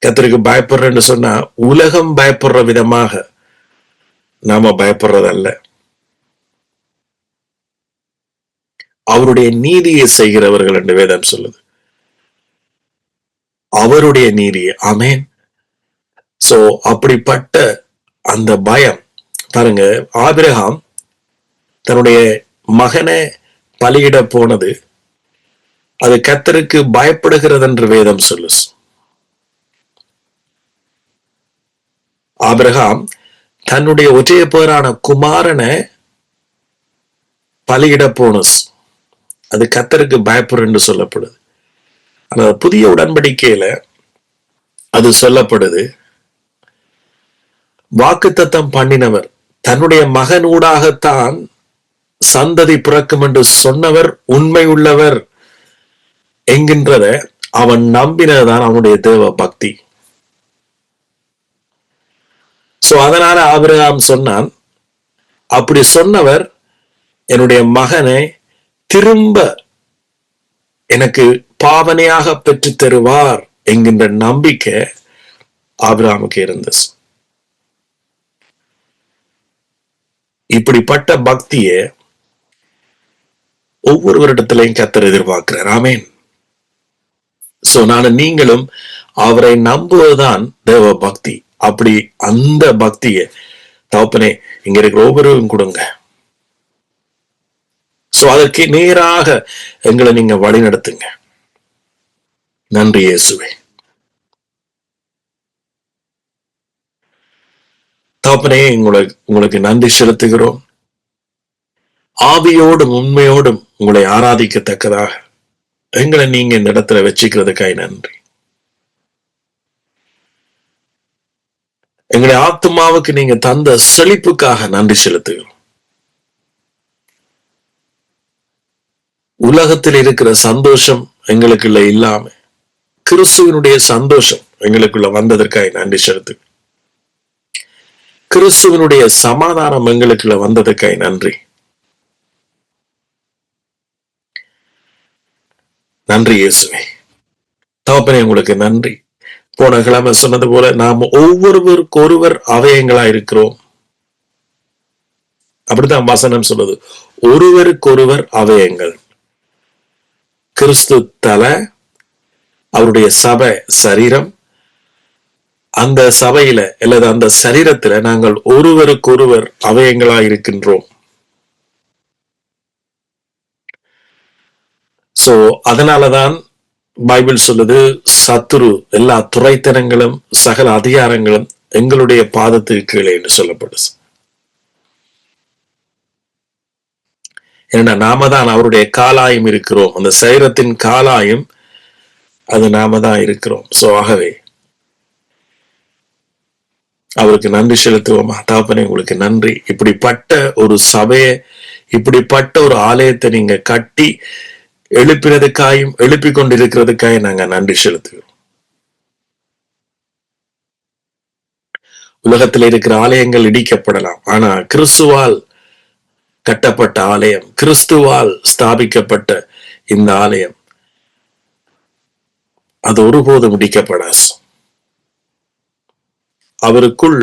கர்த்தருக்கு பயப்படுறேன்னு சொன்னா உலகம் பயப்படுற விதமாக நாம பயப்படுறதல்ல. அவருடைய நீதியை செய்கிறவர்கள் என்று வேதம் சொல்லுது. அவருடைய நீதியை. ஆமென். சோ அப்படிப்பட்ட அந்த பயம் பாருங்க, ஆபிரகாம் தன்னுடைய மகனை பலியிட போனது அது கர்த்தருக்கு பயப்படுகிறது என்று வேதம் சொல்லு. ஆபிரகாம் தன்னுடைய ஒற்றைய பேரான குமாரனை பலியிட போனஸ் அது கர்த்தருக்கு பயப்படுன்னு சொல்லப்படுது. ஆனா புதிய உடன்படிக்கையில அது சொல்லப்படுது, வாக்குத்தத்தம் பண்ணினவர் தன்னுடைய மகனூடாகத்தான் சந்ததி பிறக்கும் என்று சொன்னவர் உண்மை உள்ளவர் என்கின்றத அவன் நம்பினதுதான் அவனுடைய தேவ பக்தி. சோ அதனால ஆபிரகாம் சொன்னான், அப்படி சொன்னவர் என்னுடைய மகனை திரும்ப எனக்கு பாவனையாக பெற்று தருவார் என்கின்ற நம்பிக்கை ஆபிரகாமுக்கு இருந்தது. இப்படிப்பட்ட பக்தியை ஒவ்வொருவரிடத்திலையும் கர்த்தர் எதிர்பார்க்கிறார். ஆமென். சோ நீங்களும் அவரை நம்புவதுதான் தேவ பக்தி. அப்படி அந்த பக்தியை தகப்பனே இங்க இருக்கிற ஒவ்வொருவரும் கொடுங்க. சோ அதற்கு நேராக எங்களை நீங்க வழி நடத்துங்க. நன்றி இயேசுவே. தகப்பனே உங்களுக்கு நன்றி செலுத்துகிறோம். ஆவியோடும் உண்மையோடும் உங்களை ஆராதிக்கத்தக்கதாக எங்களை நீங்க இந்த இடத்துல வச்சுக்கிறதுக்காய் நன்றி. எங்களுடைய ஆத்மாவுக்கு நீங்க தந்த செழிப்புக்காக நன்றி செலுத்துகிறோம். உலகத்தில் இருக்கிற சந்தோஷம் எங்களுக்குள்ள இல்லாம கிறிஸ்துவனுடைய சந்தோஷம் எங்களுக்குள்ள வந்ததற்காக நன்றி செலுத்துகிறோம். கிறிஸ்துவனுடைய சமாதானம் எங்களுக்குள்ள வந்ததற்காக நன்றி. நன்றி இயேசுவே. தகப்பனே உங்களுக்கு நன்றி. போன கிழமை சொன்னது போல நாம் ஒவ்வொருவருக்கு ஒருவர் அவயங்களா இருக்கிறோம். அப்படித்தான் வசனம் சொல்லுது, ஒருவருக்கொருவர் அவயங்கள். கிறிஸ்து தலை, அவருடைய சபை சரீரம். அந்த சபையில அல்லது அந்த சரீரத்துல நாங்கள் ஒருவருக்கொருவர் அவயங்களா இருக்கின்றோம். சோ அதனாலதான் பைபிள் சொல்லுது, சத்துரு எல்லா துறைத்தனங்களும் சகல அதிகாரங்களும் எங்களுடைய பாதத்துக்கு கீழே என்று சொல்லப்படுது. ஏன்னா நாம தான் அவருடைய காலாயும் இருக்கிறோம். அந்த சரீரத்தின் காலாயும் அது நாம தான் இருக்கிறோம். சோ ஆகவே அவருக்கு நன்றி செலுத்துவோமா? தகப்பனே உங்களுக்கு நன்றி. இப்படிப்பட்ட ஒரு சபையை, இப்படிப்பட்ட ஒரு ஆலயத்தை நீங்க கட்டி எழுப்பினதுக்காயும் எழுப்பி கொண்டிருக்கிறதுக்காக நாங்க நன்றி செலுத்துகிறோம். உலகத்தில் இருக்கிற ஆலயங்கள் இடிக்கப்படலாம், ஆனா கிறிஸ்துவால் கட்டப்பட்ட ஆலயம், கிறிஸ்துவால் ஸ்தாபிக்கப்பட்ட இந்த ஆலயம் அது ஒருபோதும் இடிக்கப்படாது. அவருக்குள்,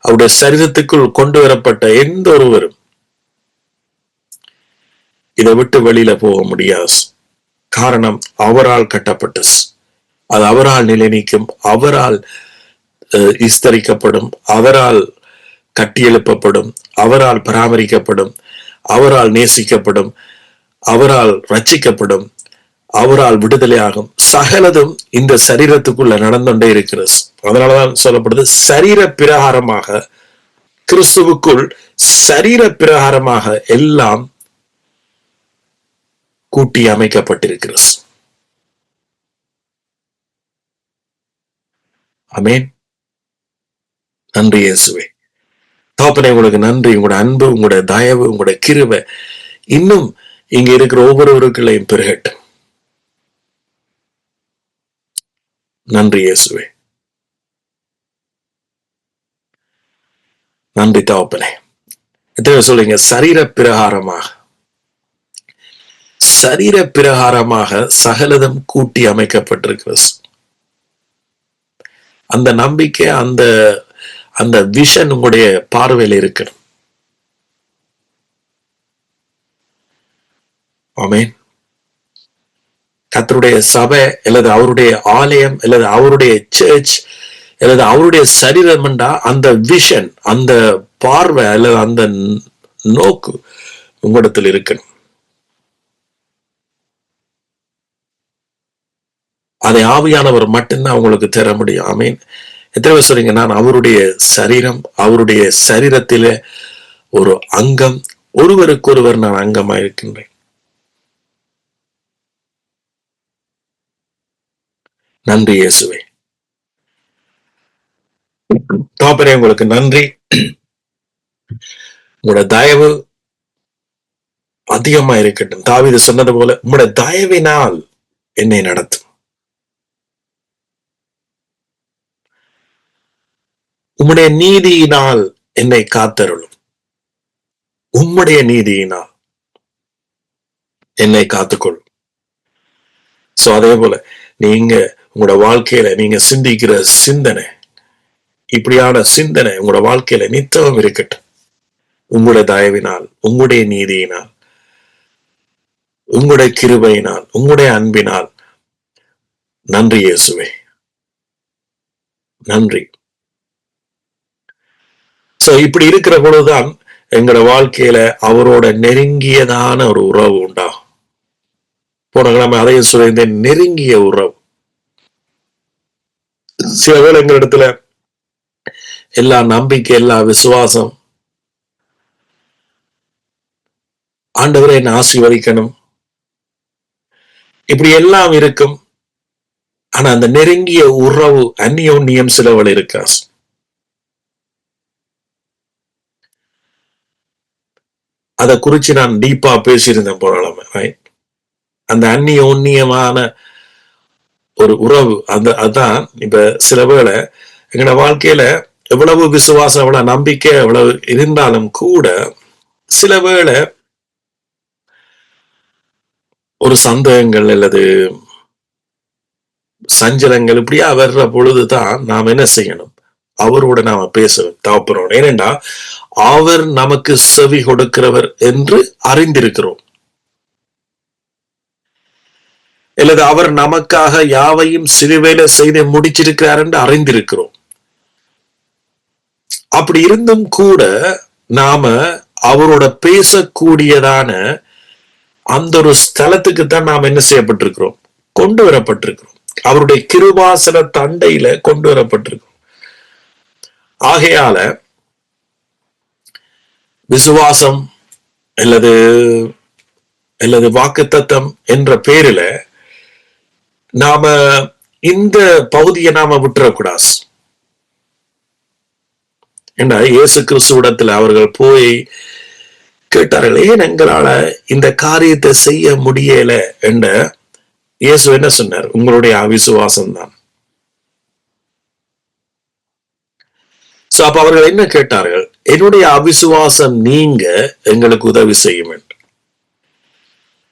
அவருடைய சரீரத்துக்குள் கொண்டு வரப்பட்ட எந்த ஒருவரும் இதை விட்டு வெளியில போக முடியாது. காரணம், அவரால் கட்டப்பட்டது. அது அவரால் நிலை நீக்கும், அவரால் விஸ்தரிக்கப்படும், அவரால் கட்டியெழுப்பப்படும், அவரால் பராமரிக்கப்படும், அவரால் நேசிக்கப்படும், அவரால் ரட்சிக்கப்படும், அவரால் விடுதலையாகும். சகலதும் இந்த சரீரத்துக்குள்ள நடந்துட்டே இருக்கிறது. அதனாலதான் சொல்லப்படுது, சரீர பிரகாரமாக கிறிஸ்துவுக்குள் சரீர பிரகாரமாக எல்லாம் கூட்டி அமைக்கப்பட்டிருக்கிறது. ஆமென். நன்றி இயேசுவே. தகப்பனே உங்களுக்கு நன்றி. உங்களுடைய அன்பு, உங்களுடைய தயவு, உங்களுடைய கிருபை இன்னும் இங்க இருக்கிற ஒவ்வொருவருக்குள்ளையும் பெருகட்டும். நன்றி இயேசுவே. நன்றி தகப்பனே. எத்தனை சொல்லுங்க, சரீர பிரகாரமாக, சரீர பிரகாரமாக சகலதும் கூட்டி அமைக்கப்பட்டிருக்கிறது. அந்த நம்பிக்கை, அந்த அந்த விஷன் உங்களுடைய பார்வையில் இருக்கணும். ஆமென். கர்த்தருடைய சபை அல்லது அவருடைய ஆலயம் அல்லது அவருடைய சர்ச் அல்லது அவருடைய சரீரம் என்றா அந்த விஷன், அந்த பார்வை அல்லது அந்த நோக்கு உங்களிடத்தில் இருக்கணும். அதை ஆவியானவர் மட்டும்தான் உங்களுக்கு தர முடியும். ஆமீன். எத்தனை பேர் சொல்றீங்க, நான் அவருடைய சரீரம், அவருடைய சரீரத்தில ஒரு அங்கம், ஒருவருக்கொருவர் நான் அங்கமா இருக்கின்றேன். நன்றி இயேசுவே. தகப்பனே, உங்களுக்கு நன்றி. உங்களோட தயவு அதிகமா இருக்கட்டும். தாவீது சொன்னது போல, உங்களோட தயவினால் என்னை நடத்தும். உம்முடைய நீதியினால் என்னை காத்தருளும். உம்முடைய நீதியினால் என்னை காத்துக்கொள்ளும். சோ அதே போல நீங்க உங்களோட வாழ்க்கையில நீங்க சிந்திக்கிற சிந்தனை, இப்படியான சிந்தனை உங்களோட வாழ்க்கையில நித்தமும் இருக்கட்டும். உங்களுடைய தயவினால், உங்களுடைய நீதியினால், உங்களுடைய கிருபையினால், உங்களுடைய அன்பினால். நன்றி இயேசுவே, நன்றி. சோ இப்படி இருக்கிற பொழுதுதான் எங்களோட வாழ்க்கையில அவரோட நெருங்கியதான ஒரு உறவு உண்டாகும். போன கிழமை அதையும் சொல்லியிருந்தேன், நெருங்கிய உறவு. சில வேளை எங்க இடத்துல எல்லா நம்பிக்கை, எல்லா விசுவாசம், ஆண்டவரை என்னை ஆசீர்வதிக்கணும், இப்படி எல்லாம் இருக்கும். ஆனா அந்த நெருங்கிய உறவு, அந்நியோன்யம் சிலவள் இருக்கா. அதை குறிச்சு நான் டீப்பா பேசியிருந்தேன் போராளமே. அந்த அந்நியோன்யமான ஒரு உறவு, அதான் இப்ப சில வேளை எங்களோட வாழ்க்கையில எவ்வளவு விசுவாசம், எவ்வளவு நம்பிக்கை, எவ்வளவு இருந்தாலும் கூட சில வேளை ஒரு சந்தேகங்கள் அல்லது சஞ்சலங்கள் இப்படியா வர்ற பொழுதுதான் நாம் என்ன செய்யணும், அவரோட நாம பேசணும், தகப்பனோட. ஏனென்றா அவர் நமக்கு செவி கொடுக்கிறவர் என்று அறிந்திருக்கிறோம், அல்லது அவர் நமக்காக யாவையும் சிறுவேளை செய்து முடிச்சிருக்கிறார் என்று அறிந்திருக்கிறோம். அப்படி இருந்தும் கூட நாம அவரோட பேசக்கூடியதான அந்த ஒரு ஸ்தலத்துக்கு தான் நாம் என்ன செய்யப்பட்டிருக்கிறோம், கொண்டு வரப்பட்டிருக்கிறோம். அவருடைய கிருபாசன தண்டையில கொண்டு வரப்பட்டிருக்கிறோம். ஆகையால விசுவாசம் அல்லது வாக்குத்தத்தம் என்ற பேரில நாம இந்த பகுதியை நாம விட்டுறக்கூடாது. ஏன்னா இயேசு கிறிஸ்துவிடத்துல அவர்கள் போய் கேட்டார்கள், ஏன் எங்களால இந்த காரியத்தை செய்ய முடியல என்ற. இயேசு என்ன சொன்னார், உங்களுடைய அவிசுவாசம் தான். அப்ப அவர்கள் என்ன கேட்டார்கள், என்னுடைய அவிசுவாசம் நீங்க எங்களுக்கு உதவி செய்யும் என்று.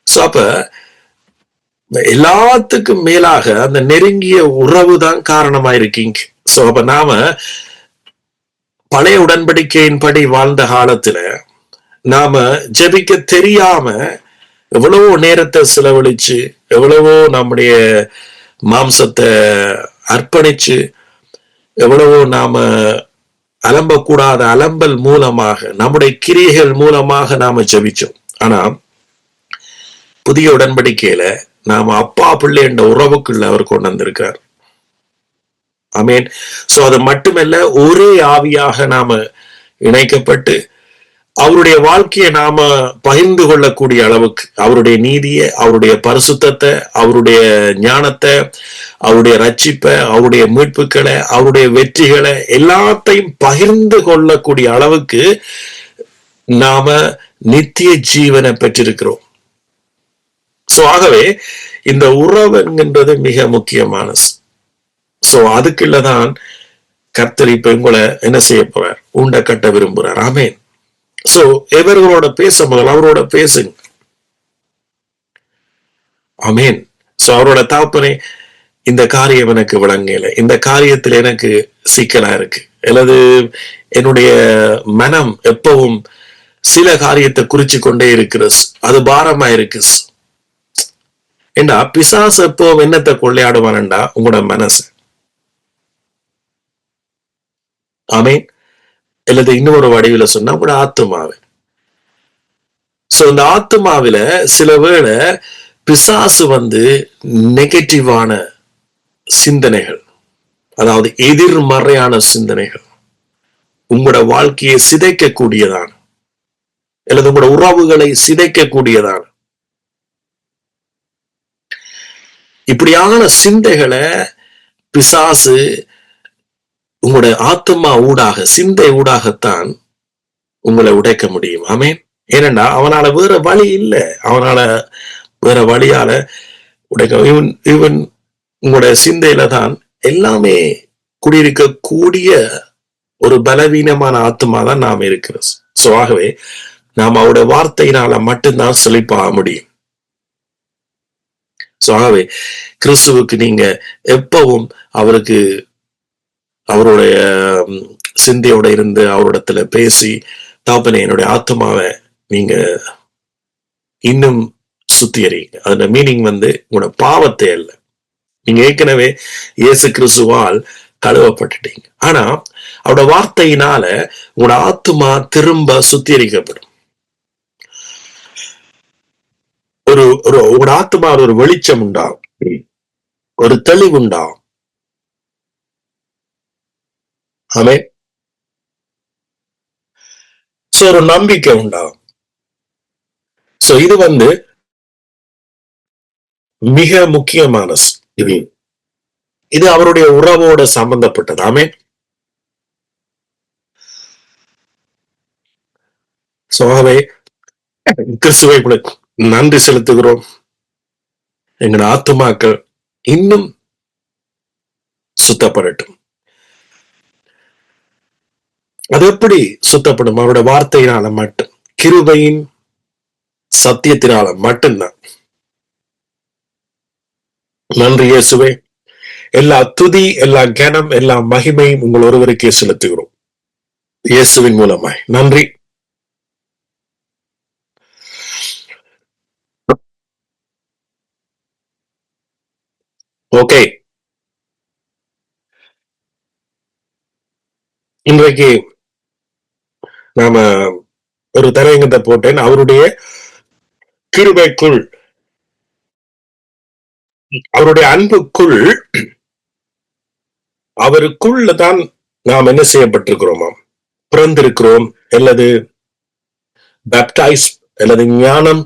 அப்ப எல்லாத்துக்கும் மேலாக அந்த நெருங்கிய உறவு தான் காரணமா இருக்கீங்க. அப்ப நாம பழைய உடன்படிக்கையின்படி வாழ்ந்த காலத்துல நாம ஜெபிக்க தெரியாம எவ்வளவோ நேரத்தை செலவழிச்சு, எவ்வளவோ நம்முடைய மாம்சத்தை அர்ப்பணிச்சு, எவ்வளவோ நாம அலம்பக்கூடாத அலம்பல் மூலமாக, நம்முடைய கிரியைகள் மூலமாக நாம ஜெபிச்சோம். ஆனா புதிய உடன்படிக்கையில நாம அப்பா பிள்ளை என்ற உறவுக்குள்ள அவர் கொண்டு வந்திருக்கார். ஆமேன். அது மட்டுமல்ல, ஒரே ஆவியாக நாம இணைக்கப்பட்டு அவருடைய வாழ்க்கையை நாம பகிர்ந்து கொள்ளக்கூடிய அளவுக்கு அவருடைய நீதியை, அவருடைய பரிசுத்தத்தை, அவருடைய ஞானத்தை, அவருடைய ரட்சிப்பை, அவருடைய மீட்புக்களை, அவருடைய வெற்றிகளை எல்லாத்தையும் பகிர்ந்து கொள்ளக்கூடிய அளவுக்கு நாம நித்திய ஜீவனை பெற்றிருக்கிறோம். ஆகவே இந்த உறவு என்கின்றது மிக முக்கியமானது. அதுக்குள்ளதான் கர்த்தர் இப்ப உங்களை என்ன செய்ய போறார், உண்ட கட்ட விரும்புறார். ஆமேன். எவர்களோட பேச முதல் அவரோட பேசுங்க. ஆமேன். அவரோட தகப்பனே, இந்த காரியம் எனக்கு விளங்கல, இந்த காரியத்தில் எனக்கு சிக்கலா இருக்கு, அல்லது என்னுடைய மனம் எப்பவும் சில காரியத்தை குறிச்சு கொண்டே இருக்கு, அது பாரமா இருக்கு. ஏண்டா பிசாசு எப்பவும் என்னத்தை கொள்ளையாடுவான்டா? உங்களோட மனசு. ஆமீன். அல்லது இன்னொரு வடிவில சொன்னா உங்களோட ஆத்துமாவை. சோ இந்த ஆத்துமாவில சில வேளை பிசாசு நெகட்டிவான சிந்தனைகள், அதாவது எதிர்மறையான சிந்தனைகள், உங்களோட வாழ்க்கையை சிதைக்கக்கூடியதான அல்லது உங்களோட உறவுகளை சிதைக்கக்கூடியதான இப்படியான சிந்தைகளை பிசாசு உங்களோட ஆத்மா ஊடாக, சிந்தை ஊடாகத்தான் உங்களை உடைக்க முடியும். ஆமேன். ஏனென்றா அவனால வேற வழி இல்லை, அவனால வேற வழியால உடைக்க. இவன் உங்களோட சிந்தையில தான் எல்லாமே குடியிருக்கக்கூடிய ஒரு பலவீனமான ஆத்மா தான் நாம் இருக்கிறோம். சோ ஆகவே நாம் அவருடைய வார்த்தையினால மட்டும்தான் செழிப்பாக முடியும். சோ ஆகவே கிறிஸ்துவுக்கு நீங்க எப்பவும் அவருக்கு அவருடைய சிந்தையோட இருந்து அவரிடத்துல பேசி, தாப்பனே என்னுடைய ஆத்மாவை நீங்க இன்னும் சுத்திகரிங்க. அதோட மீனிங் உங்களோட பாவத்தை அல்ல, நீங்க ஏற்கனவே இயேசு கிறிஸ்துவால் கழுவப்பட்டுட்டீங்க. ஆனா அவரோட வார்த்தையினால உங்களோட ஆத்மா திரும்ப சுத்திகரிக்கப்படும். உங்களோட ஆத்மா ஒரு வெளிச்சம் உண்டாகும், ஒரு தெளிவு உண்டாகும். ஆமே. சோ ஒரு நம்பிக்கை உண்டாகும். சோ இது மிக முக்கியமான இது அவருடைய உறவோட சம்பந்தப்பட்டது. ஆமே. சோகவே கிறிஸ்துவை நன்றி செலுத்துகிறோம். எங்களோட ஆத்துமாக்கள் இன்னும் சுத்தப்படட்டும். அது எப்படி சுத்தப்படும்? அவருடைய வார்த்தையினால மட்டும், கிருபையின் சத்தியத்தினால மட்டும்தான். நன்றி இயேசுவே. எல்லா துதி, எல்லா கனம், எல்லா மகிமையும் உங்கள் ஒருவருக்கே செலுத்துகிறோம் இயேசுவின் மூலமாய். நன்றி. ஓகே, இன்றைக்கு நாம ஒரு தரங்கத்தை போட்டேன். அவருடைய கிருபைக்குள், அவருடைய அன்புக்குள், அவருக்குள்ள தான் நாம் என்ன செய்யப்பட்டிருக்கிறோமா? பிறந்திருக்கிறோம், அல்லது பேப்டைஸ் அல்லது ஞானம்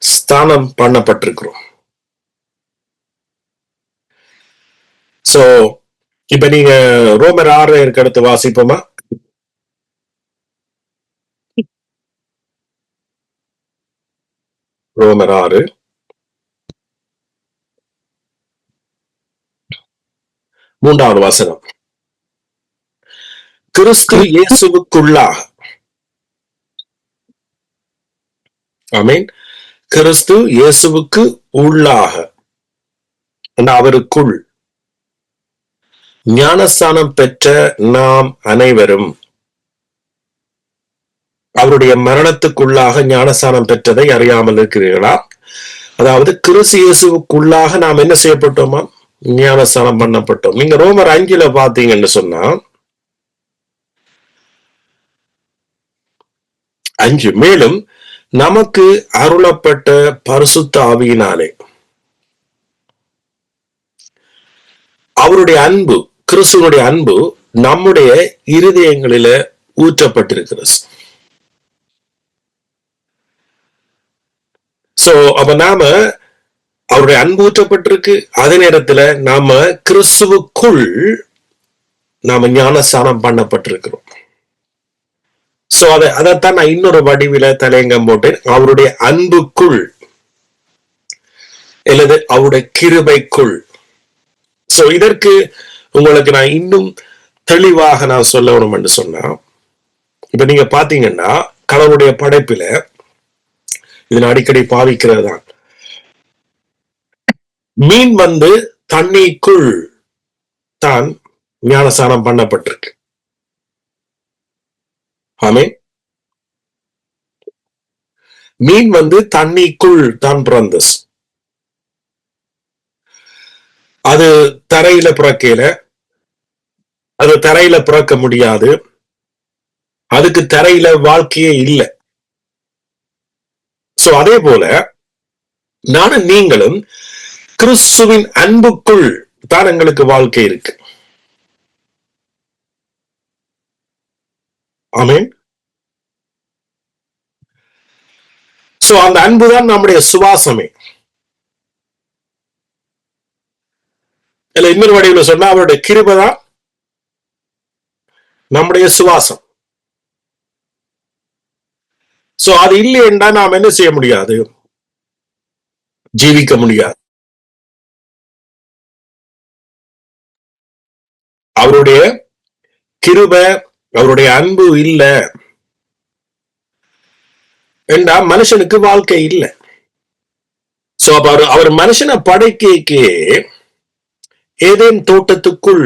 ஸ்தானம் பண்ணப்பட்டிருக்கிறோம். சோ இப்ப நீங்க ரோமர் 6 எடுத்து வாசிப்போமா? ரோமர் 6 3வது வசனம். கிறிஸ்து இயேசுவுக்குள்ளாக, ஆமீன், கிறிஸ்து இயேசுவுக்கு உள்ளாக, அவருக்குள் ஞானஸ்தானம் பெற்ற நாம் அனைவரும் அவருடைய மரணத்துக்குள்ளாக ஞானஸ்தானம் பெற்றதை அறியாமல் இருக்கிறீர்களா? அதாவது கிறிஸ்து இயேசுவுக்குள்ளாக நாம் என்ன செய்யப்பட்டோமா? ஞானஸ்தானம் பண்ணப்பட்டோம். நீங்க ரோமர் 5 பாத்தீங்கன்னு சொன்னா 5, மேலும் நமக்கு அருளப்பட்ட பரிசுத்த ஆவியினாலே அவருடைய அன்பு, கிறிஸ்துவனுடைய அன்பு நம்முடைய இருதயங்களில ஊற்றப்பட்டிருக்கிறது. சோ அப்ப நாம அவருடைய அன்பு ஊற்றப்பட்டிருக்கு, அதே நேரத்துல நாம கிறிஸ்துவுக்குள் நாம ஞானஸ்தானம் பண்ணப்பட்டிருக்கிறோம். சோ அதைத்தான் நான் இன்னொரு வடிவில தலையங்கம் போட்டேன். அவருடைய அன்புக்குள் அல்லது அவருடைய கிருபைக்குள். சோ இதற்கு உங்களுக்கு நான் இன்னும் தெளிவாக நான் சொல்லணும் என்று சொன்னா, இப்ப நீங்க பாத்தீங்கன்னா கடவுளுடைய படைப்பில இதன் அடிக்கடி பாவிக்கிறது தான். மீன் தண்ணிக்குள் தான் ஞானஸ்நானம் பண்ணப்பட்டிருக்கு. ஆமே, மீன் தண்ணிக்குள் தான் பிறந்தது. அது தரையில பிறக்கையில, அது தரையில பிறக்க முடியாது. அதுக்கு தரையில வாழ்க்கையே இல்லை. சோ அதே போல நானும் நீங்களும் கிறிஸ்துவின் அன்புக்குள் தான் எங்களுக்கு வாழ்க்கை இருக்கு. ஆமென். சோ அந்த அன்புதான் நம்முடைய சுவாசமே. இல்ல இன்னொரு வடிவில் சொன்னா அவருடைய கிருபை தான் நம்முடைய சுவாசம். சோ அது இல்லை என்றால் நாம் என்ன செய்ய முடியாது? ஜீவிக்க முடியாது. அவருடைய கிருபை, அவருடைய அன்பு இல்ல என்றா மனுஷனுக்கு வாழ்க்கை இல்லை. சோ அப்ப அவர் மனுஷனை படைக்கே ஏதேன் தோட்டத்துக்குள்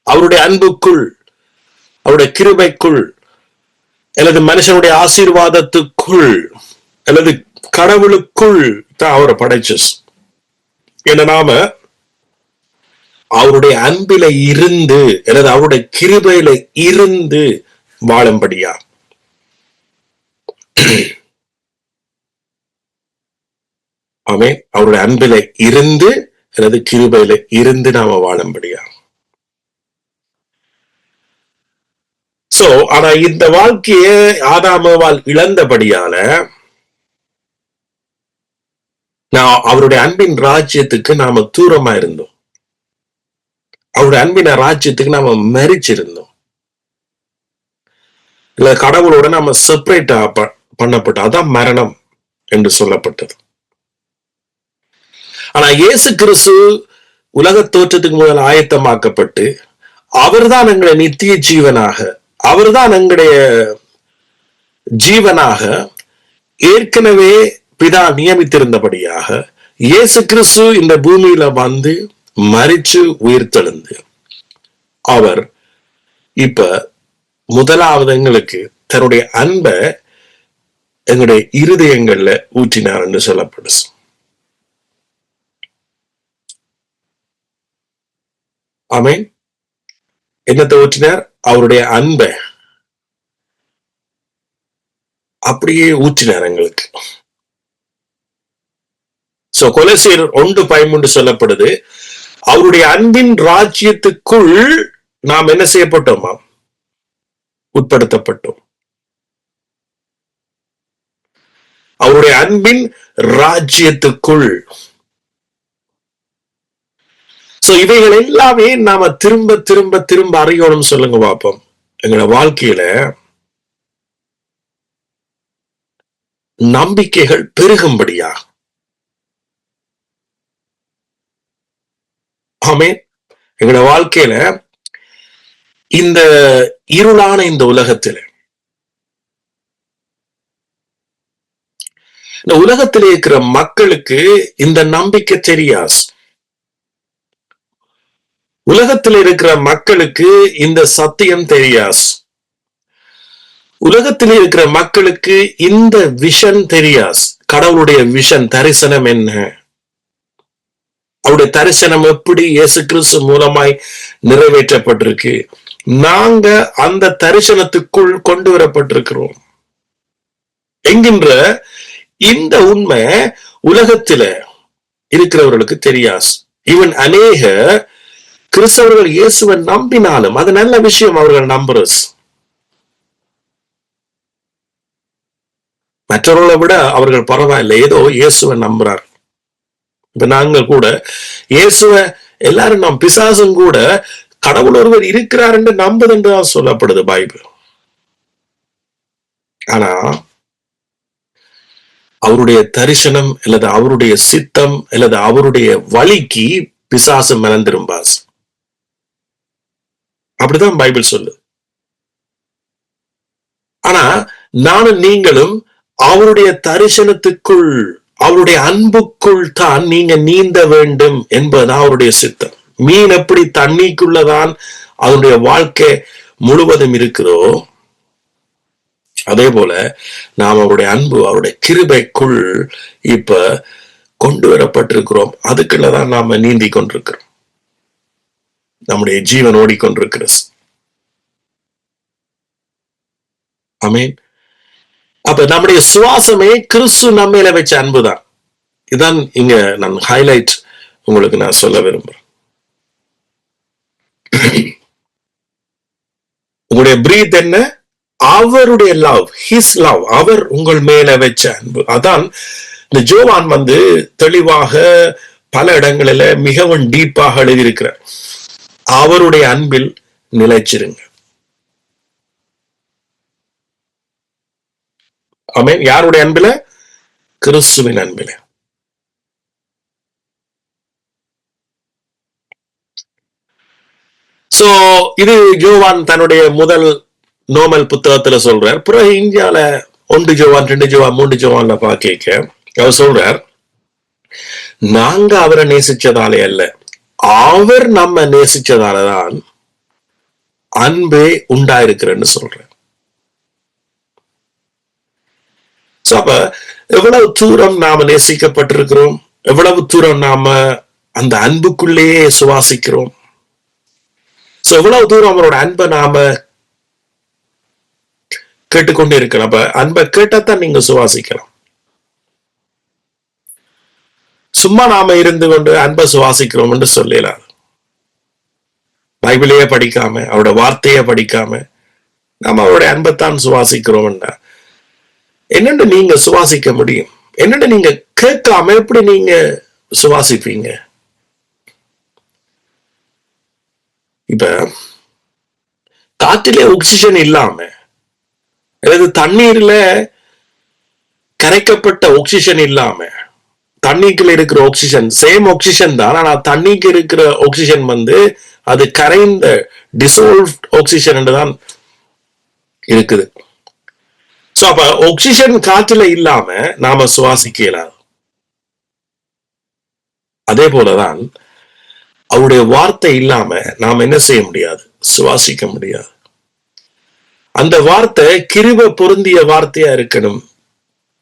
அவருடைய அன்புக்குள், அவருடைய கிருபைக்குள், அல்லது மனுஷனுடைய ஆசீர்வாதத்துக்குள், அல்லது கடவுளுக்குள் தான் அவரை படைச்சு. என்ன நாம அவருடைய அன்பில இருந்து அல்லது அவருடைய கிருபையில இருந்து வாழும்படியா. ஆமே, அவருடைய அன்பில இருந்து அல்லது கிருபையில இருந்து நாம வாழும்படியா. சோ ஆனா இந்த வாழ்க்கைய ஆதாமவால் இழந்தபடியால நான் அவருடைய அன்பின் ராஜ்யத்துக்கு நாம தூரமா இருந்தோம். அவருடைய அன்பின ராஜ்யத்துக்கு நாம மரிச்சிருந்தோம். இல்ல கடவுளோட நாம செப்பரேட் பண்ணப்பட்டோம். அதான் மரணம் என்று சொல்லப்பட்டது. ஆனா இயேசு கிறிஸ்து உலக தோற்றத்துக்கு முதல் ஆயத்தமாக்கப்பட்டு அவர்தான் எங்களுடைய நித்திய ஜீவனாக, அவர்தான் எங்களுடைய ஜீவனாக ஏற்கனவே பிதா நியமித்திருந்தபடியாக இயேசு கிறிஸ்து இந்த பூமியில மரிச்சு உயிர்த்தெழுந்து அவர் இப்ப முதலாவது எங்களுக்கு தன்னுடைய அன்பை எங்களுடைய இருதயங்கள்ல ஊற்றினார் என்று சொல்லப்படுது. ஆமென். என்னத்தை ஊற்றினார்? அவருடைய அன்பை அப்படியே ஊற்றினார் எங்களுக்கு. சோ கொலோசியர் 1:13 சொல்லப்படுது, அவருடைய அன்பின் ராஜ்யத்துக்குள் நாம் என்ன செய்யப்பட்டோமா? உட்படுத்தப்பட்டோம். அவருடைய அன்பின் ராஜ்யத்துக்குள். சோ இவைகள் எல்லாமே நாம திரும்ப திரும்ப திரும்ப அறியணும். சொல்லுங்க பாப்போம். எங்களோட வாழ்க்கையில நம்பிக்கைகள் பெருகும்படியா. ஆமே, எங்களோட வாழ்க்கையில இந்த இருளான இந்த உலகத்துல, இந்த உலகத்தில் இருக்கிற மக்களுக்கு இந்த நம்பிக்கை தெரியாது. உலகத்தில் இருக்கிற மக்களுக்கு இந்த சத்தியம் தெரியாது. உலகத்தில் இருக்கிற மக்களுக்கு இந்த விஷன் தெரியாது. கடவுளுடைய விஷன், தரிசனம் என்ன, அவருடைய தரிசனம் எப்படி இயேசு கிறிஸ்து மூலமாய் நிறைவேற்றப்பட்டிருக்கு. நாங்க அந்த தரிசனத்துக்குள் கொண்டு வரப்பட்டிருக்கிறோம் என்கின்ற இந்த உண்மை உலகத்துல இருக்கிறவர்களுக்கு தெரியாது. இவன் அநேக கிறிஸ்தவர்கள் இயேசுவை நம்பினாலும் அது நல்ல விஷயம், அவர்கள் நம்புறது. மற்றவர்களை விட அவர்கள் பரவாயில்லை, ஏதோ இயேசுவை நம்புறார். இப்ப நாங்கள் கூட இயேசுவை எல்லாரும் நாம் பிசாசும் கூட கடவுள் ஒருவர் இருக்கிறார் என்று நம்புது என்றுதான் சொல்லப்படுது பைபிள். ஆனா அவருடைய தரிசனம் அல்லது அவருடைய சித்தம் அல்லது அவருடைய வழிக்கு பிசாசு மறந்திரும்பாஸ். அப்படிதான் பைபிள் சொல்லு. ஆனா நானும் நீங்களும் அவருடைய தரிசனத்துக்குள் அவருடைய அன்புக்குள் தான் நீங்க நீந்த வேண்டும் என்பதுதான் அவருடைய சித்தம். மீன் எப்படி தண்ணிக்குள்ளதான் அவருடைய வாழ்க்கை முழுவதும் இருக்கிறோ, அதே போல நாம் அவருடைய அன்பு, அவருடைய கிருபைக்குள் இப்ப கொண்டு வரப்பட்டிருக்கிறோம். அதுக்குள்ளதான் நாம நீந்தி கொண்டிருக்கிறோம். நம்முடைய ஜீவன் ஓடிக்கொண்டிருக்கிறது. ஆமென். அப்ப நம்முடைய சுவாசமே கிறிஸ்து நம்மையில வச்ச அன்புதான். இதுதான் இங்க நான் ஹைலைட் உங்களுக்கு நான் சொல்ல விரும்புறேன். உங்களுடைய பிரீத் என்ன? அவருடைய லவ், ஹிஸ் லவ், அவர் உங்கள் மேல வச்ச அன்பு. அதான் இந்த ஜோவான் தெளிவாக பல இடங்களில மிகவும் டீப்பாக எழுதியிருக்கிறார். அவருடைய அன்பில் நிலைச்சிருங்க. ஆமென். யாருடைய அன்பில? கிறிஸ்துவின் அன்பில. சோ இது ஜோவான் தன்னுடைய முதல் நோமல் புத்தகத்துல சொல்றார். பிறகு இந்தியால 1 ஜோவான் 2 ஜோவான் 3 ஜோவான்ல பாக்க அவர் சொல்றார், நாங்க அவரை நேசிச்சதாலே அல்ல, அவர் நம்ம நேசிச்சதாலதான் அன்பே உண்டாயிருக்கிறன்னு சொல்றார். அப்ப எவ்வளவு தூரம் நாம நேசிக்கப்பட்டிருக்கிறோம், எவ்வளவு தூரம் நாம அந்த அன்புக்குள்ளேயே சுவாசிக்கிறோம். எவ்வளவு தூரம் அவரோட அன்பை நாம கேட்டுக்கொண்டே இருக்கலாம். அப்ப அன்பை கேட்டத்தான் நீங்க சுவாசிக்கலாம். சும்மா நாம இருந்து கொண்டு அன்பை சுவாசிக்கிறோம் என்று சொல்லலாம். பைபிளையே படிக்காம, அவரோட வார்த்தையை படிக்காம நாம அவருடைய அன்பைத்தான் சுவாசிக்கிறோம். என்னன்னு நீங்க சுவாசிக்க முடியும்? என்னன்னு நீங்க கேட்காம எப்படி நீங்க சுவாசிப்பீங்க? இப்ப காற்றிலே ஆக்சிஜன் இல்லாம, அல்லது தண்ணீர்ல கரைக்கப்பட்ட ஆக்சிஜன் இல்லாம, தண்ணிக்குள்ள இருக்கிற ஆக்சிஜன் சேம் ஆக்சிஜன் தான், ஆனா தண்ணிக்கு இருக்கிற ஆக்சிஜன் அது கரைந்த டிசால்வ்ட் ஆக்சிஜன் தான் இருக்குது. சோ அப்ப ஆக்சிஜன் காற்றுல இல்லாம நாம சுவாசிக்கலாம். அதே போலதான் அவருடைய வார்த்தை இல்லாம நாம என்ன செய்ய முடியாது? சுவாசிக்க முடியாது. அந்த வார்த்தை கிருபை பொருந்திய வார்த்தையா இருக்கணும்.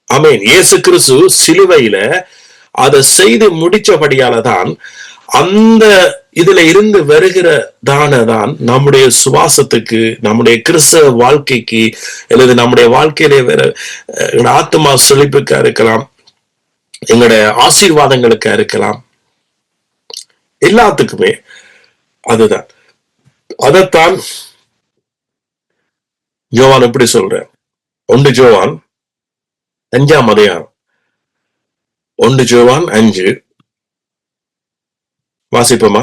ஆமென். இயேசு கிறிஸ்து சிலுவையில அதை செய்து முடிச்சபடியாலதான் அந்த இதுல இருந்து வருகிற தானதான் நம்முடைய சுவாசத்துக்கு, நம்முடைய கிறிஸ்தவ வாழ்க்கைக்கு, அல்லது நம்முடைய வாழ்க்கையிலே வேற ஆத்மா செழிப்புக்கா இருக்கலாம், எங்களுடைய ஆசீர்வாதங்களுக்கா இருக்கலாம், எல்லாத்துக்குமே அதுதான். அதைத்தான் ஜோவான் எப்படி சொல்ற? 1 ஜோவான் 5ஆம் அதிகாரம் 1 ஜோவான் 5 வாசிப்போமா?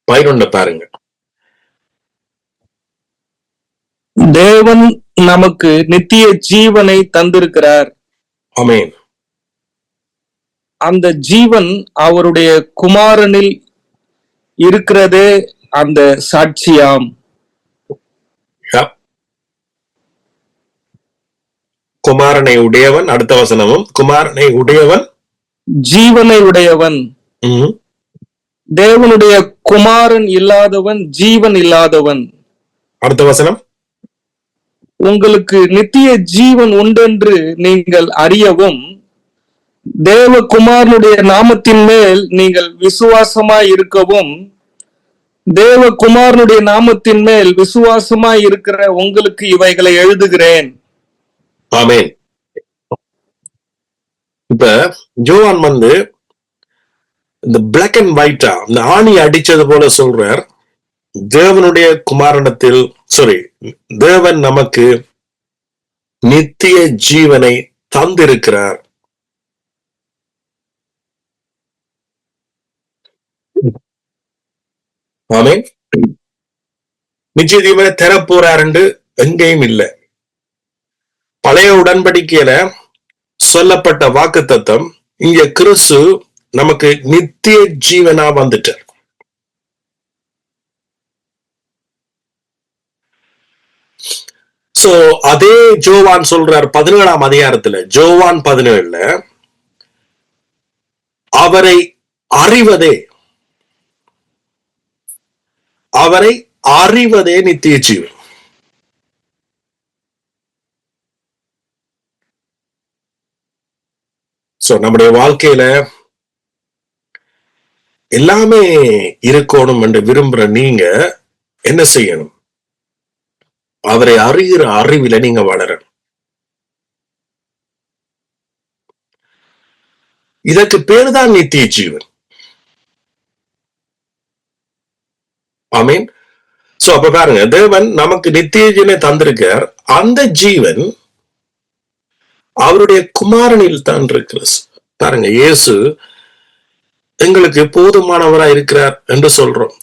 பைரொண்ட பாருங்க. தேவன் நமக்கு நித்திய ஜீவனை தந்திருக்கிறார். ஆமென். அந்த ஜீவன் அவருடைய குமாரனில் இருக்கிறதே அந்த சாட்சியாம். குமாரனை உடையவன், அடுத்த வசனமும் குமாரனை உடையவன் ஜீவனை உடையவன். தேவனுடைய குமாரன் இல்லாதவன் ஜீவன் இல்லாதவன். அடுத்த வசனம், உங்களுக்கு நித்திய ஜீவன் உண்டென்று நீங்கள் அறியவும் தேவகுமாரனுடைய நாமத்தின் மேல் நீங்கள் விசுவாசமாய் இருக்கவும், தேவகுமாரனுடைய நாமத்தின் மேல் விசுவாசமாய் இருக்கிற உங்களுக்கு இவைகளை எழுதுகிறேன். ஆமென். இப்ப ஜோவான் இந்த பிளாக் அண்ட் ஒயிட்டா இந்த ஆணி அடிச்சது போல சொல்றார், தேவனுடைய குமாரனத்தில் தேவன் நமக்கு நித்திய ஜீவனை தந்திருக்கிறார். ஆமென். நித்திய ஜீவனை தரப்போறார் என்று எங்கேயும் இல்லை. பழைய உடன்படிக்கையில சொல்லப்பட்ட வாக்குத்தத்தம் இங்க கிறிஸ்து நமக்கு நித்திய ஜீவனா வந்துட்டார். சோ அதே ஜோவான் சொல்றார் 17ஆம் அதிகாரத்துல, ஜோவான் 17ல அவரை அறிவதே நித்திய ஜீவன். சோ நம்முடைய வாழ்க்கையில எல்லாமே இருக்கணும் என்று விரும்புற நீங்க என்ன செய்யணும்? அவரை அறிகிற அறிவில நீங்க வளரணும். இதற்கு பேர் தான் நித்திய ஜீவன். ஆமீன். சோ அப்ப பாருங்க, தேவன் நமக்கு நித்திய ஜீவனை தந்திருக்கார். அந்த ஜீவன் அவருடைய குமாரனில் தான் இருக்கிறது. பாருங்க, இயேசு எங்களுக்கு போதுமானவராய் இருக்கிறார் என்று சொல்றோம்.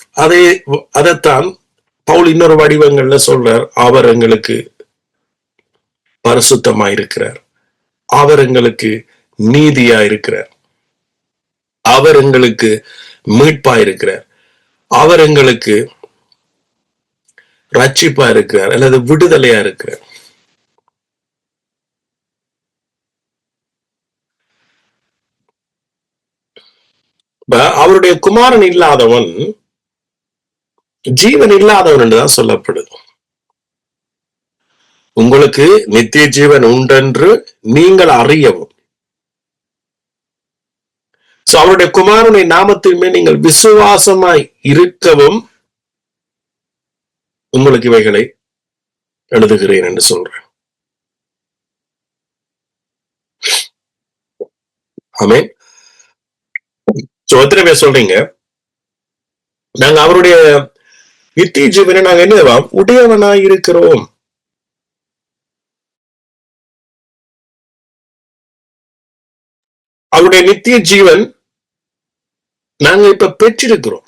அதைத்தான் பவுல் இன்னொரு வடிவங்கள்ல சொல்றார். அவர் எங்களுக்கு பரிசுத்தமாயிருக்கிறார், அவர் எங்களுக்கு நீதியாயிருக்கிறார், அவர் எங்களுக்கு மீட்பாயிருக்கிறார், அவர் எங்களுக்கு ரட்சிப்பா இருக்கிறார் அல்லது விடுதலையா இருக்கிறார். அவருடைய குமாரன் இல்லாதவன் ஜீவன் இல்லாதவன் என்றுதான் சொல்லப்படுது. உங்களுக்கு நித்திய ஜீவன் உண்டென்று நீங்கள் அறியவும், அவருடைய குமாரனுடைய நாமத்திலுமே நீங்கள் விசுவாசமாய் இருக்கவும் உங்களுக்கு இவைகளை எழுதுகிறேன் என்று சொல்றேன். ஆமென். எத்தனை பேர் சொல்றீங்க, நாங்க அவருடைய நித்திய ஜீவனை நாங்க என்ன உடையவனாய் இருக்கிறோம்? அவருடைய நித்திய ஜீவன் நாங்க இப்ப பெற்றிருக்கிறோம்.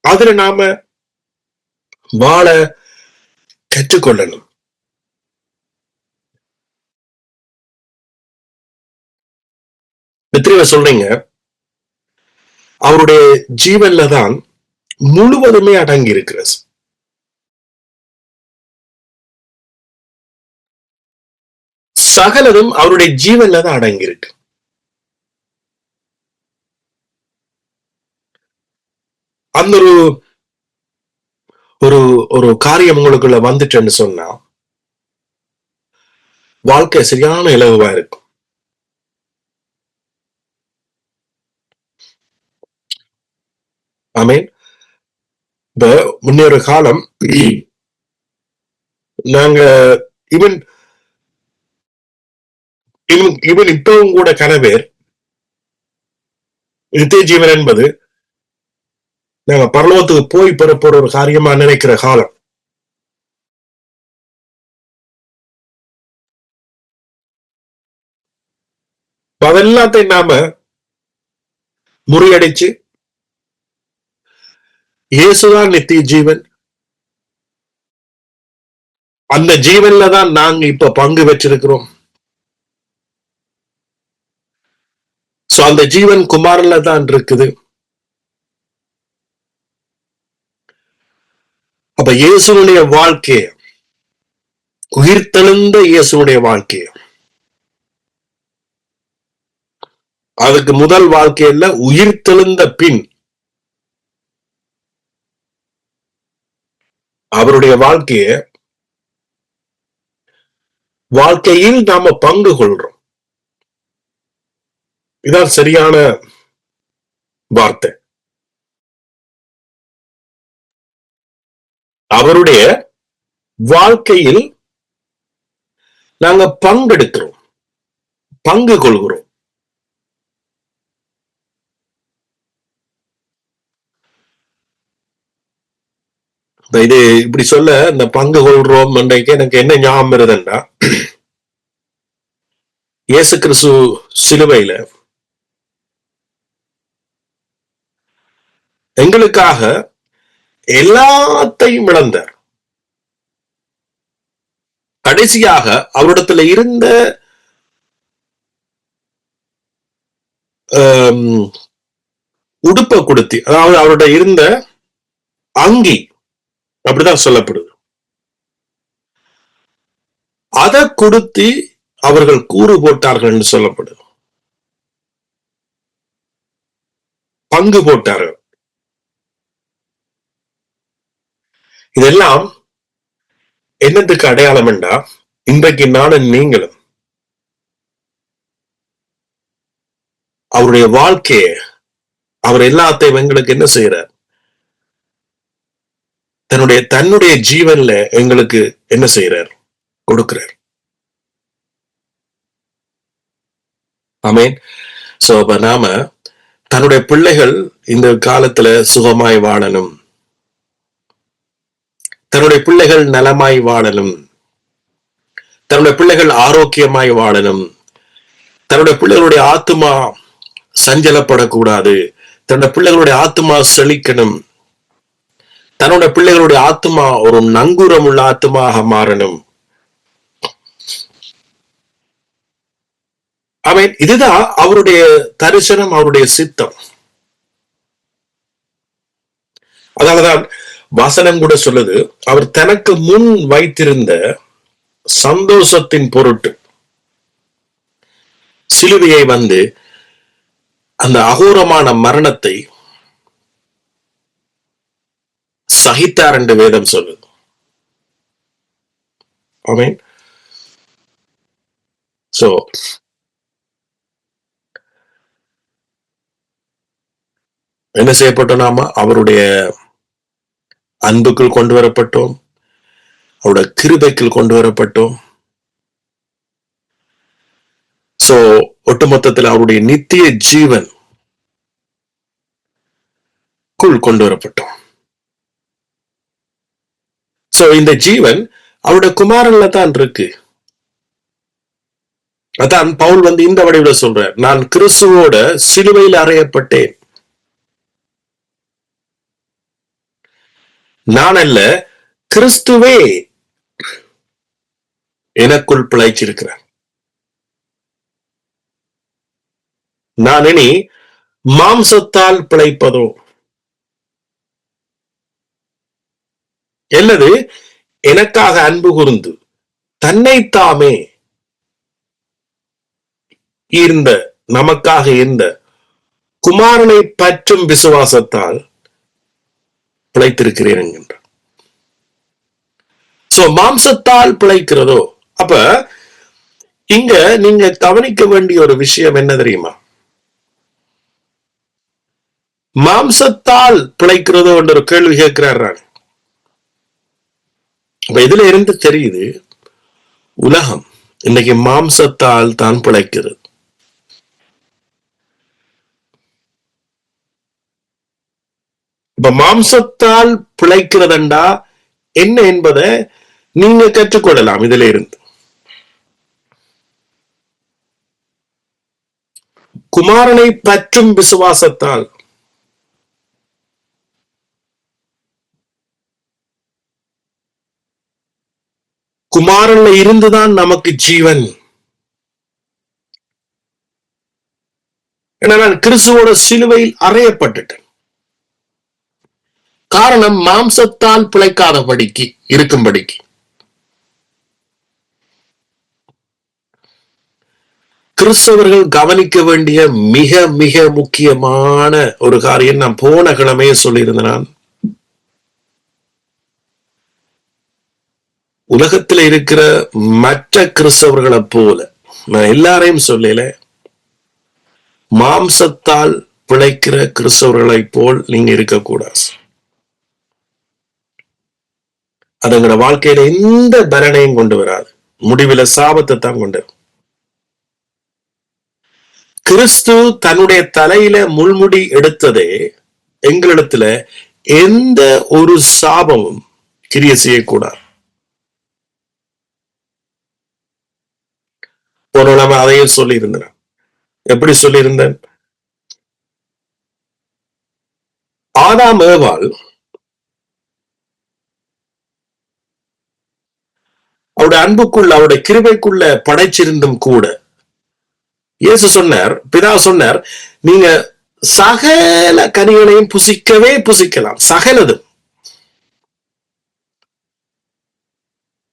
அதுல நாம வாழ கற்றுக்கொள்ளணும். எத்தனை பேர் சொல்றீங்க, அவருடைய ஜீவன்ல தான் முழுவதுமே அடங்கி இருக்கிறது. சகலதும் அவருடைய ஜீவன்ல தான் அடங்கி இருக்கு. அந்த ஒரு காரியம் உங்களுக்குள்ள வந்துட்டேன்னு சொன்னா வாழ்க்கை சரியான இலகுவா இருக்கும். ஆமீன். இப்ப முன்னேற காலம் நாங்க இவன் இப்பவும் கூட கனவேர் நித்திய ஜீவன் என்பது நாங்க பரலோகத்துக்கு போய் பெற போற ஒரு காரியமா நினைக்கிற காலம். அதெல்லாத்தையும் நாம முறியடிச்சு இயேசுதான் நித்திய ஜீவன், அந்த ஜீவன்ல தான் நாங்க இப்ப பங்கு பெற்றிருக்கிறோம். அந்த ஜீவன் குமாரன்ல தான் இருக்குது. அப்ப இயேசுனுடைய வாழ்க்கைய, உயிர்த்தெழுந்த இயேசுனுடைய வாழ்க்கைய, அதுக்கு முதல் வாழ்க்கையில உயிர்த்தெழுந்த பின் அவருடைய வாழ்க்கையில் நாம பங்கு கொள்றோம். இதான் சரியான வார்த்தை. அவருடைய வாழ்க்கையில் நாங்க பங்கெடுக்கிறோம், பங்கு கொள்கிறோம். இது இப்படி சொல்ல, இந்த பங்கு கொள்றோம் எனக்கு என்ன ஞாபகம் வருதுன்னா, இயேசு கிறிஸ்து சிலுவையில எங்களுக்காக எல்லாத்தையும் இழந்தார். கடைசியாக அவரிடத்துல இருந்த உடுப்பை கொடுத்தி, அதாவது அவருடைய இருந்த அங்கி, அப்படிதான் சொல்லப்படுது, அதை கொடுத்து அவர்கள் கூறு போட்டார்கள் என்று சொல்லப்படுது. பங்கு போட்டார்கள். இதெல்லாம் என்னத்துக்கு அடையாளம் என்றா, இன்றைக்கு நானும் நீங்களும் அவருடைய வாழ்க்கையை, அவர் எல்லாத்தையும் எங்களுக்கு என்ன செய்யறார், தன்னுடைய ஜீவன்ல எங்களுக்கு என்ன செய்யறார், கொடுக்கிறார். ஆமேன். சோ அப்ப நாம தன்னுடைய பிள்ளைகள் இந்த காலத்துல சுகமாய் வாழணும், தன்னுடைய பிள்ளைகள் நலமாய் வாழணும், தன்னுடைய பிள்ளைகள் ஆரோக்கியமாய் வாழணும், தன்னுடைய பிள்ளைகளுடைய ஆத்துமா சஞ்சலப்படக்கூடாது, தன்னுடைய பிள்ளைகளுடைய ஆத்துமா செழிக்கணும், தன்னுடைய பிள்ளைகளுடைய ஆத்துமா ஒரு நங்கூரம் உள்ள ஆத்துமாக மாறணும். ஆமென். இதுதான் அவருடைய தரிசனம், அவருடைய சித்தம். அதனாலதான் வசனம் கூட சொல்லுது, அவர் தனக்கு முன் வைத்திருந்த சந்தோஷத்தின் பொருட்டு சிலுவையை வந்து அந்த அகோரமான மரணத்தை சகித்தார் என்று வேதம் சொல்லுது. ஆமென். சோ என்ன செய்யப்பட்டோம், நாம அவருடைய அன்புக்குள் கொண்டு வரப்பட்டோம், அவருடைய கிருபைக்குள் கொண்டு வரப்பட்டோம். சோ ஒட்டுமொத்தத்தில் அவருடைய நித்திய ஜீவன் கொண்டு வரப்பட்டோம். சோ இந்த ஜீவன் அவருடைய குமாரன்ல தான் இருக்கு. அதான் பவுல் வந்து இந்த வடிவில் சொல்றார், நான் கிறிஸ்துவோட சிலுவையில் அறையப்பட்டேன், நான் அல்ல கிறிஸ்துவே எனக்குள் பிழைச்சிருக்கிறார். நான் இனி மாம்சத்தால் பிழைப்பதோ அல்லது எனக்காக அன்பு கூர்ந்து தன்னைத்தாமே இருந்த, நமக்காக இருந்த குமாரனை பற்றும் விசுவாசத்தால் பிழைத்திருக்கிறேன் என்கின்றார். சோ மாம்சத்தால் பிழைக்கிறதோ, அப்ப இங்க நீங்க கவனிக்க வேண்டிய ஒரு விஷயம் என்ன தெரியுமா, மாம்சத்தால் பிழைக்கிறதோ என்ற ஒரு கேள்வி கேட்கிறார். அப்ப இதுல இருந்து தெரியுது, உலகம் இன்னைக்கு மாம்சத்தால் தான் பிழைக்கிறது. இப்ப மாம்சத்தால் பிழைக்கிறதண்டா என்ன என்பதை நீங்க கற்றுக்கொள்ளலாம் இதுல இருந்து. குமாரனை பற்றும் விசுவாசத்தால், குமாரன்ல இருந்துதான் நமக்கு ஜீவன். ஏன்னா நான் கிறிஸ்துவோட சிலுவையில் அறையப்பட்டுட்டேன். காரணம் மாம்சத்தால் பிழைக்காதபடிக்கு இருக்கும்படிக்கு. கிறிஸ்தவர்கள் கவனிக்க வேண்டிய மிக மிக முக்கியமான ஒரு காரியம் நான் போன கிழமையே சொல்லியிருந்தேன். உலகத்தில் இருக்கிற மற்ற கிறிஸ்தவர்களை போல, நான் எல்லாரையும் சொல்லல, மாம்சத்தால் பிழைக்கிற கிறிஸ்தவர்களை போல் நீங்க இருக்கக்கூடாது. அது எங்களோட வாழ்க்கையில எந்த பலனையும் கொண்டு வராது, முடிவில சாபத்தை தான் கொண்டு வரும். கிறிஸ்து தன்னுடைய தலையில முள்முடி எடுத்ததே எங்களிடத்துல எந்த ஒரு சாபமும் கிரிய செய்யக்கூடாது. ஒரு நம்ம அதையும் சொல்லி இருந்தேன். எப்படி சொல்லியிருந்தேன், ஆதாம் ஏவாள் அவருடைய அன்புக்குள்ள, அவருடைய கிருபைக்குள்ள படைச்சிருந்தும் கூட இயேசு சொன்னார், பிதா சொன்னார், நீங்க சகல கனிகளையும் புசிக்கவே புசிக்கலாம், சகலதும்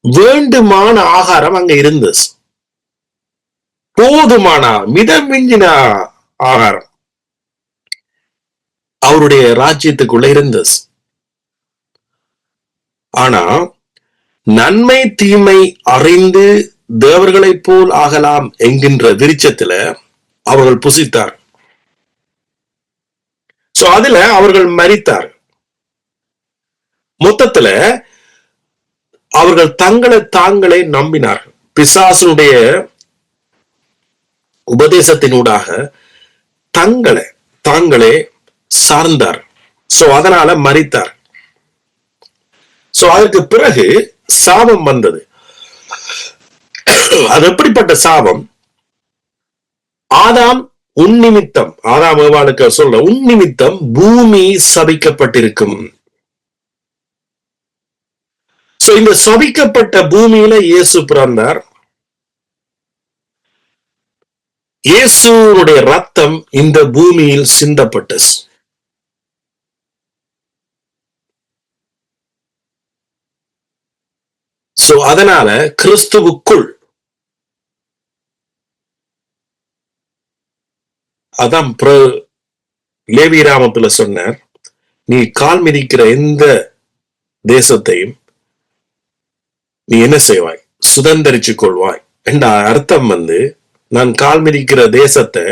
வேண்டுமான ஆகாரம் அங்க இருந்தது, போதுமான மிதமிஞ்சின ஆகாரம் அவருடைய ராஜ்யத்துக்குள்ள இருந்தது. ஆனா நன்மை தீமை அறிந்து தேவர்களைப் போல் ஆகலாம் என்கின்ற விருட்சத்துல அவர்கள் புசித்தார். சோ அதுல அவர்கள் மரித்தார். மொத்தத்துல அவர்கள் தங்களை தாங்களே நம்பினார்கள். பிசாசனுடைய உபதேசத்தினூடாக தாங்களே சார்ந்தார். சோ அதனால மரித்தார். சோ அதற்கு பிறகு சாபம் வந்தது. அது எப்படிப்பட்ட சாபம்? ஆதாம் உன்னிமித்தம், ஆதாம் ஏவாளுக்கு சொல்ற உன்னிமித்தம் பூமி சபிக்கப்பட்டிருக்கும். சோ இந்த சபிக்கப்பட்ட பூமியில இயேசு பிறந்தார். இயேசுடைய ரத்தம் இந்த பூமியில் சிந்தப்பட்டது. சோ அதனால கிறிஸ்துவுக்குள், அதான் லேவியராமத்துல சொன்னார், நீ கால் மிதிக்கிற எந்த தேசத்தையும் நீ என்ன செய்வாய்? சுதந்திரிச்சு கொள்வாய் என்ற அர்த்தம் நான் கால் மிதிக்கிற தேசத்தை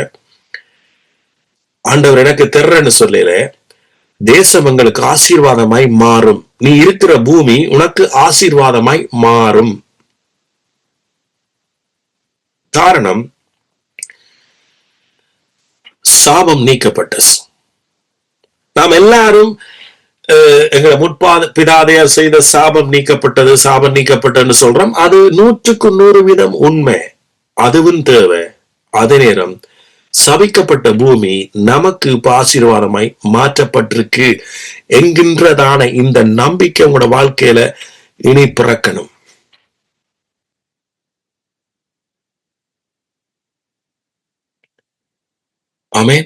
ஆண்டவர் எனக்கு தெர்றன்னு சொல்லல, தேசம் எங்களுக்கு ஆசீர்வாதமாய் மாறும். நீ இருக்கிற பூமி உனக்கு ஆசீர்வாதமாய் மாறும். காரணம், சாபம் நீக்கப்பட்டது. நாம் எல்லாரும் எங்களை பிதாதையார் செய்த சாபம் நீக்கப்பட்டதுன்னு சொல்றோம். அது 100% உண்மை, அதுவும் தேவை. அதே நேரம் சபிக்கப்பட்ட பூமி நமக்கு ஆசீர்வாதமாய் மாற்றப்பட்டிருக்கு என்கின்றதான இந்த நம்பிக்கை உங்களோட வாழ்க்கையில இனி பிறக்கணும். ஆமென்.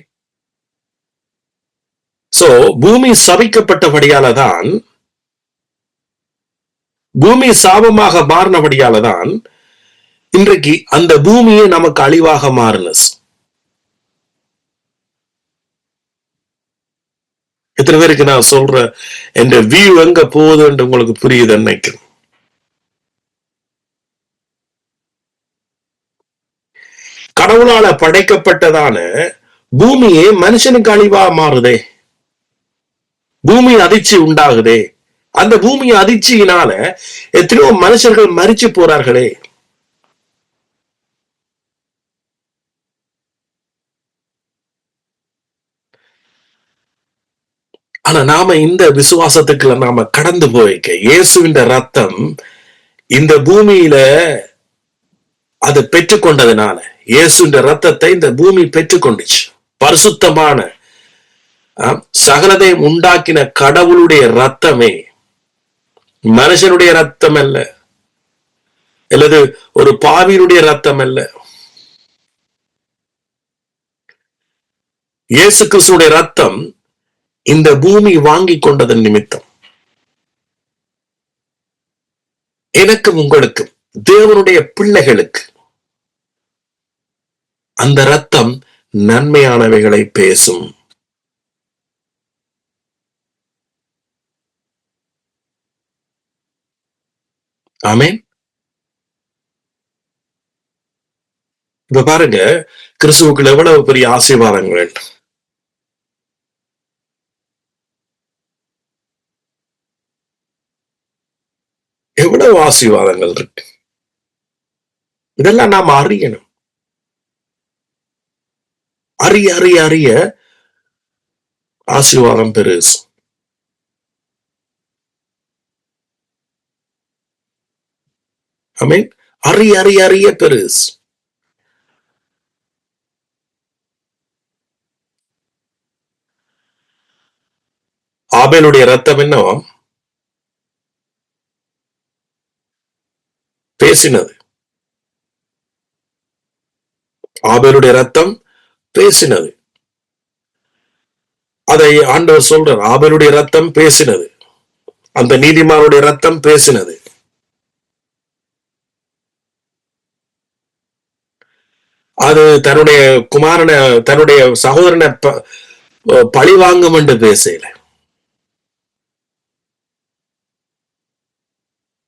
சோ பூமி சபிக்கப்பட்டபடியாலதான், பூமி சாபமாக மாறினபடியாலதான் இன்றைக்கு அந்த பூமியை நமக்கு அழிவாக மாறினது. எத்தனை பேருக்கு நான் சொல்ற என்ற வியூ எங்க போகுதுன்னு உங்களுக்கு புரியுது நினைக்கிறேன். கடவுளால படைக்கப்பட்டதான பூமியே மனுஷனுக்கு அழிவா மாறுதே, பூமி அதிர்ச்சி உண்டாகுதே. அந்த பூமி அதிர்ச்சியினால எத்தனையோ மனுஷர்கள் மரிச்சு போறார்களே. ஆனா நாம இந்த விசுவாசத்துக்குள்ள நாம கடந்து போய்க்க, இயேசுவின் ரத்தம் இந்த பூமியில அது பெற்றுக்கொண்டதுனால, இயேசுவின் ரத்தத்தை இந்த பூமி பெற்றுக்கொண்டுச்சு. பரிசுத்தமான சகலதையும் உண்டாக்கின கடவுளுடைய ரத்தமே, மனுஷனுடைய ரத்தம் அல்ல, அல்லது ஒரு பாவியினுடைய ரத்தம் அல்ல. இயேசு கிறிஸ்துடைய ரத்தம் இந்த பூமி வாங்கி கொண்டதன் நிமித்தம் எனக்கும் உங்களுக்கும், தேவனுடைய பிள்ளைகளுக்கு அந்த ரத்தம் நன்மையானவைகளை பேசும். ஆமென். இப்ப பாருங்க, கிறிஸ்துவுக்குள்ள எவ்வளவு பெரிய ஆசீர்வாதங்கள். எவ்வளவு ஆசீர்வாதங்கள் இருக்கு. இதெல்லாம் நாம அறியணும். அறிய அறிய அறிய ஆசீர்வாதம் பெருசு. ஆமென். அறிய அறிய அறிய பெருசு. ஆபேலுடைய ரத்தம் என்ன பேசினது? ஆபேலுடைய ரத்தம் பேசினது. அதை ஆண்டவர் சொல்றார், ஆபேலுடைய ரத்தம் பேசினது, அந்த நீதிமானுடைய ரத்தம் பேசினது. அது தன்னுடைய குமாரனை, தன்னுடைய சகோதரனை பழி வாங்கும் என்று பேசல.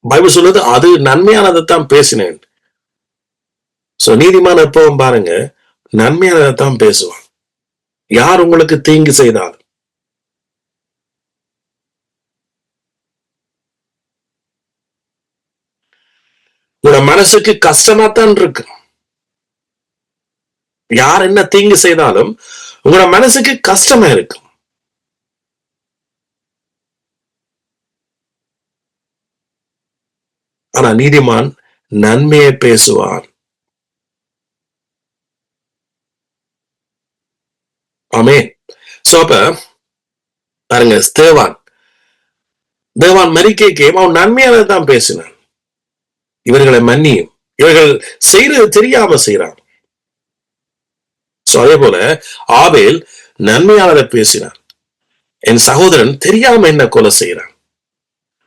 பைபிள் சொல்லுது அது நன்மையானதைத்தான் பேசினேன். நீதிமான எப்பவும் பாருங்க, நன்மையானதைத்தான் பேசுவான். யார் உங்களுக்கு தீங்கு செய்தாலும் உங்களோட மனசுக்கு கஷ்டமாத்தான் இருக்கு. யார் என்ன தீங்கு செய்தாலும் உங்களோட மனசுக்கு கஷ்டமா இருக்கும். ஆனா நீதிமான் நன்மையை பேசுவான். ஆமென். அப்ப பாருங்க, தேவான் மரிக்கைக்கு அவன் நன்மையானதான் பேசினான். இவர்களை மன்னியும், இவர்கள் செய்யறது தெரியாம செய்யறான். அதே போல ஆபேல் நன்மையானதை பேசினான். என் சகோதரன் தெரியாம என்ன கொலை செய்யறான்,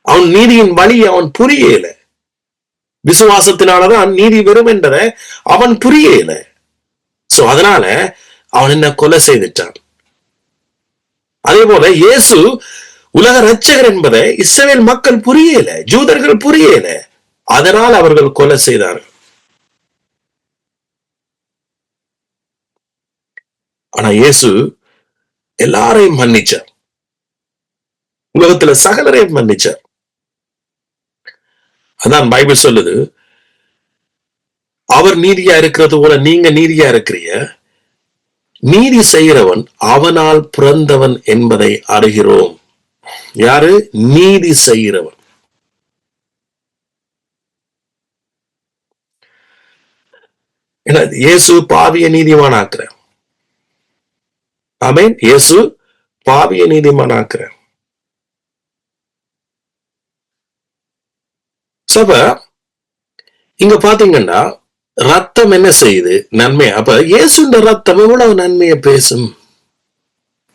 அவன் நீதியின் வழி அவன் புரியல. விசுவாசத்தினாலதான் நீதி வரும் என்றதை அவன் புரியல. அதனால அவன் என்ன கொலை செய்துட்டான். அதே போல இயேசு உலக இரட்சகர் என்பதை இஸ்ரவேல் மக்கள் புரியல, ஜூதர்கள் புரியல. அதனால் அவர்கள் கொலை செய்தார்கள். ஆனா இயேசு எல்லாரையும் மன்னிச்சார், உலகத்துல சகலரையும் மன்னிச்சார். அதான் பைபிள் சொல்லுது, அவர் நீதியா இருக்கிறது போல நீங்க நீதியா இருக்கிறீங்க, நீதி செய்கிறவன் அவனால் பிறந்தவன் என்பதை அறிகிறோம். யாரு? நீதி செய்கிறவன். இயேசு பாவிய நீதிமானாக்குற. ஆமென். இயேசு பாவிய நீதிமானாக்குற. இங்க பாத்தீங்கன்னா ரத்தம் என்ன செய்யுது? நன்மை. அப்ப இயேசுன்ற ரத்தம் எவ்வளவு நன்மையை பேசும்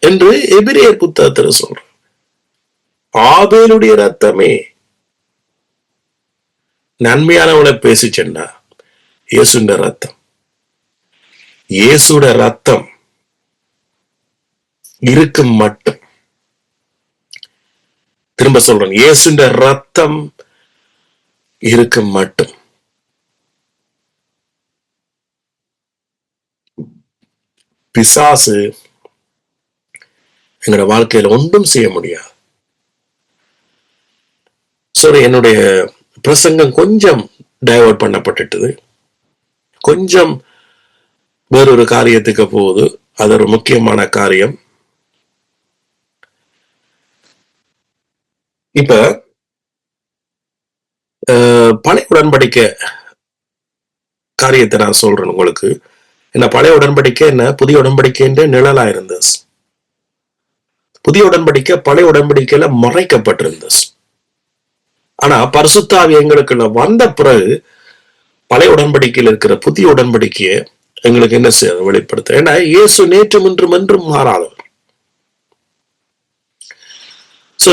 என்று எபிரேயர் புத்தகத்தில் சொல்ற. ஆபேலுடைய ரத்தமே நன்மையானவளை பேசிச்சென்னா இயேசுன்ற ரத்தம், இயேசுட ரத்தம் இருக்கும் மட்டும், திரும்ப சொல்றேன், இயேசுன்ற ரத்தம் இருக்கும் மட்டும் பிசாசு எங்களோட வாழ்க்கையில ஒன்றும் செய்ய முடியாது. என்னுடைய பிரசங்கம் கொஞ்சம் டைவர்ட் பண்ணப்பட்டுட்டது, கொஞ்சம் வேறொரு காரியத்துக்கு போகுது. அது ஒரு முக்கியமான காரியம். இப்ப பழைய உடன்படிக்கை காரியத்தை நான் சொல்றேன் உங்களுக்கு. என்ன பழைய உடன்படிக்கை என்ன புதிய உடன்படிக்கை என்று நிழலா இருந்தது. புதிய உடன்படிக்கை பழைய உடன்படிக்கையில மறைக்கப்பட்டிருந்தது. ஆனா பரிசுத்த ஆவி எங்களுக்குள்ள வந்த பிறகு பழைய உடன்படிக்கையில் இருக்கிற புதிய உடன்படிக்கையை எங்களுக்கு என்ன செய்ய வெளிப்படுத்த. ஏன்னா இயேசு நேற்றும் இன்றும் என்றும் மாறாதவர்.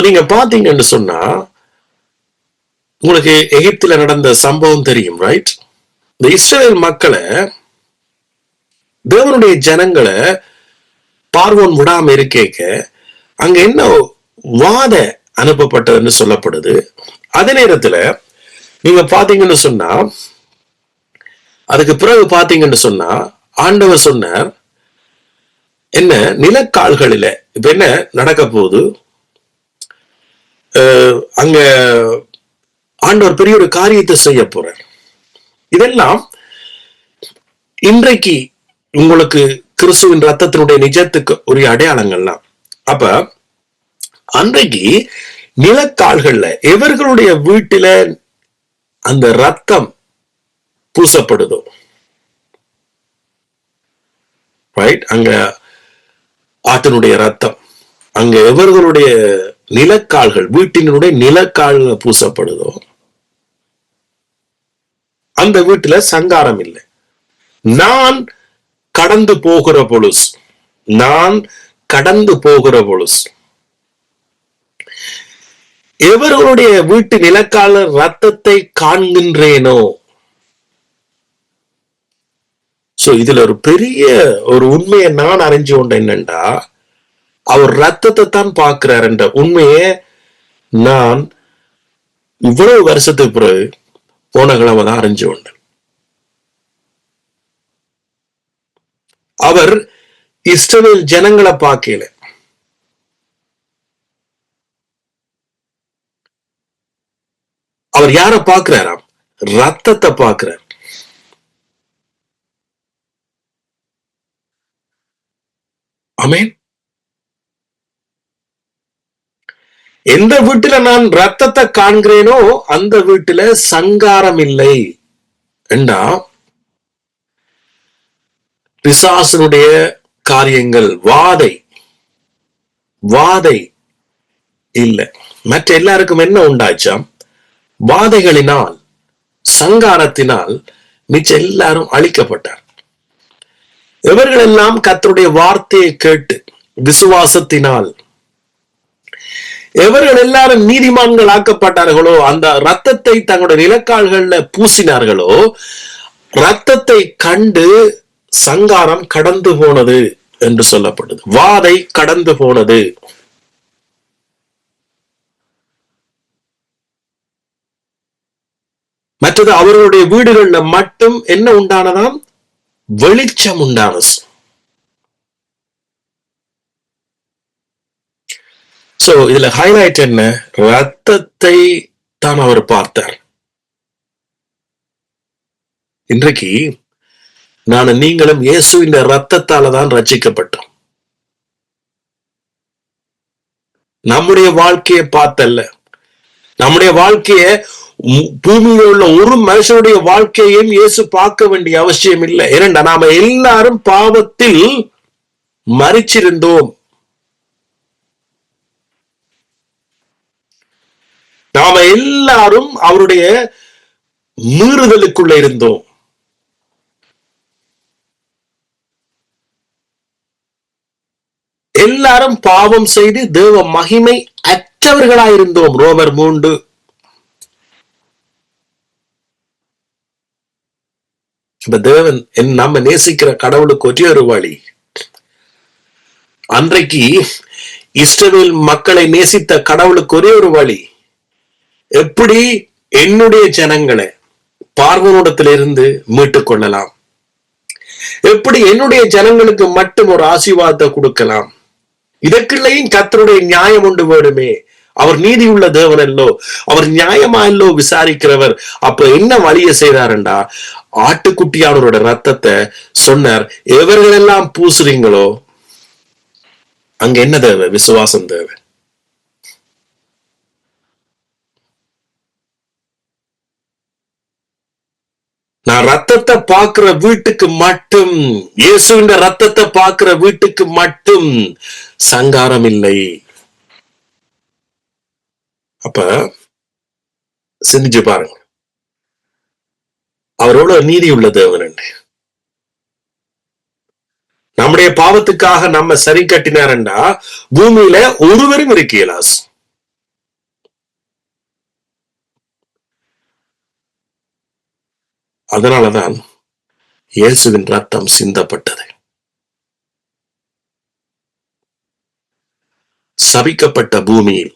நீங்க பாத்தீங்கன்னு சொன்னா உங்களுக்கு எகிப்தில நடந்த சம்பவம் தெரியும், ரைட்? இந்த இஸ்ரவேல் மக்களை, தேவனுடைய ஜனங்களை பார்வோன் விடாம இருக்கேக்க அங்க என்ன வாத அனுப்பப்பட்டதுன்னு சொல்லப்படுது. அதே நேரத்துல நீங்க பாத்தீங்கன்னு சொன்னா, அதுக்கு பிறகு பாத்தீங்கன்னு சொன்னா ஆண்டவர் சொன்னார் என்ன, நிலக்கால்களில இப்ப என்ன நடக்க போகுது, அங்க ஆண்டவர் பெரிய ஒரு காரியத்தை செய்ய போறார். இதெல்லாம் இன்றைக்கு உங்களுக்கு கிறிஸ்துவின் ரத்தத்தினுடைய நிஜத்துக்கு உரிய அடையாளங்கள்லாம். அப்ப அன்றைக்கு நிலக்கால்கள்ல எவர்களுடைய வீட்டில அந்த ரத்தம் பூசப்படுதோ, ரைட், அங்க ஆட்டினுடைய ரத்தம், அங்க எவர்களுடைய நிலக்கால்கள், வீட்டினுடைய நிலக்கால்கள் பூசப்படுதோ அந்த வீட்டுல சங்காரம் இல்லை. நான் கடந்து போகிற பொழுது, நான் கடந்து போகிற பொழுது எவர்களுடைய வீட்டு நிலக்கால ரத்தத்தை காண்கின்றேனோ. சோ இதுல ஒரு பெரிய ஒரு உண்மையை நான் அறிஞ்சு கொண்டேன். என்னண்டா, அவர் ரத்தத்தை தான் பார்க்கிறார் என்ற உண்மையை நான் இவ்வளவு வருஷத்துக்கு பிறகு போன கிழமை தான் அறிஞ்சு கொண்டேன். அவர் இஸ்ரவேல் ஜனங்களை பார்க்கல, அவர் யார பார்க்கிறாராம்? ரத்தத்தை பார்க்கிறார். ஆமென். எந்த வீட்டுல நான் ரத்தத்தை காண்கிறேனோ அந்த வீட்டுல சங்காரம் இல்லை என்றா, பிசாசனுடைய காரியங்கள், வாதை இல்லை. மற்ற எல்லாருக்கும் என்ன உண்டாச்சாம்? வாதைகளினால், சங்காரத்தினால் மிச்ச எல்லாரும் அழிக்கப்பட்டார். இவர்கள் எல்லாம் கர்த்தருடைய வார்த்தையை கேட்டு விசுவாசத்தினால் எவர்கள் எல்லாரும் நீதிமான்கள் ஆக்கப்பட்டார்களோ, அந்த ரத்தத்தை தங்களுடைய நிலக்கால்கள்ல பூசினார்களோ, ரத்தத்தை கண்டு சங்காரம் கடந்து போனது என்று சொல்லப்பட்டது. வாதை கடந்து போனது. மற்றது அவர்களுடைய வீடுகள்ல மட்டும் என்ன உண்டானதாம்? வெளிச்சம் உண்டானது. சோ இதுல ஹைலைட் என்ன? ரத்தத்தை தான் அவர் பார்த்தார். இன்றைக்கு நீங்களும் இயேசுவின் ரத்தத்தால தான் ரட்சிக்கப்பட்டோம். நம்முடைய வாழ்க்கையை பார்த்தல்ல, நம்முடைய வாழ்க்கைய பூமியில் உள்ள ஒரு மனுஷனுடைய வாழ்க்கையையும் இயேசு பார்க்க வேண்டிய அவசியம் இல்லை. ஏனென்றா நாம எல்லாரும் பாவத்தில் மரிச்சிருந்தோம். நாம எல்லாரும் அவருடைய மீறுதலுக்குள்ள இருந்தோம். எல்லாரும் பாவம் செய்து தேவ மகிமை அற்றவர்களாயிருந்தோம். ரோமர் 3. தேவன் நம்ம நேசிக்கிற கடவுளுக்கு ஒரே ஒரு வழி. அன்றைக்கு இஸ்ரவேல் மக்களை நேசித்த கடவுளுக்கு ஒரே ஒரு வழி. எப்படி என்னுடைய ஜனங்களை பார்வோனிடத்திலிருந்து மீட்டுக் கொள்ளலாம், எப்படி என்னுடைய ஜனங்களுக்கு மட்டும் ஒரு ஆசீர்வாதத்தை கொடுக்கலாம். இதற்குள்ளேயும் கர்த்தருடைய நியாயம் உண்டு வேண்டுமே. அவர் நீதி உள்ள தேவன் அல்லோ, அவர் நியாயமா அல்லோ விசாரிக்கிறவர். அப்ப என்ன வழியை செய்தாருண்டா, ஆட்டுக்குட்டியானவரோட ரத்தத்தை சொன்னார். எவர்கள் எல்லாம் பூசுறீங்களோ அங்க என்ன தேவை? விசுவாசம் தேவை. நான் ரத்தத்தை பார்க்கிற வீட்டுக்கு மட்டும், இயேசுவின் ரத்தத்தை பார்க்கிற வீட்டுக்கு மட்டும் சங்காரம் இல்லை. அப்ப சிந்திச்சு பாருங்க, அவரோட நீதி உள்ள தேவன். நம்முடைய பாவத்துக்காக நம்ம சரி கட்டினார்டா பூமியில ஒருவரும் இருக்கலாஸ். அதனாலதான் இயேசுவின் ரத்தம் சிந்தப்பட்டது. சபிக்கப்பட்ட பூமியில்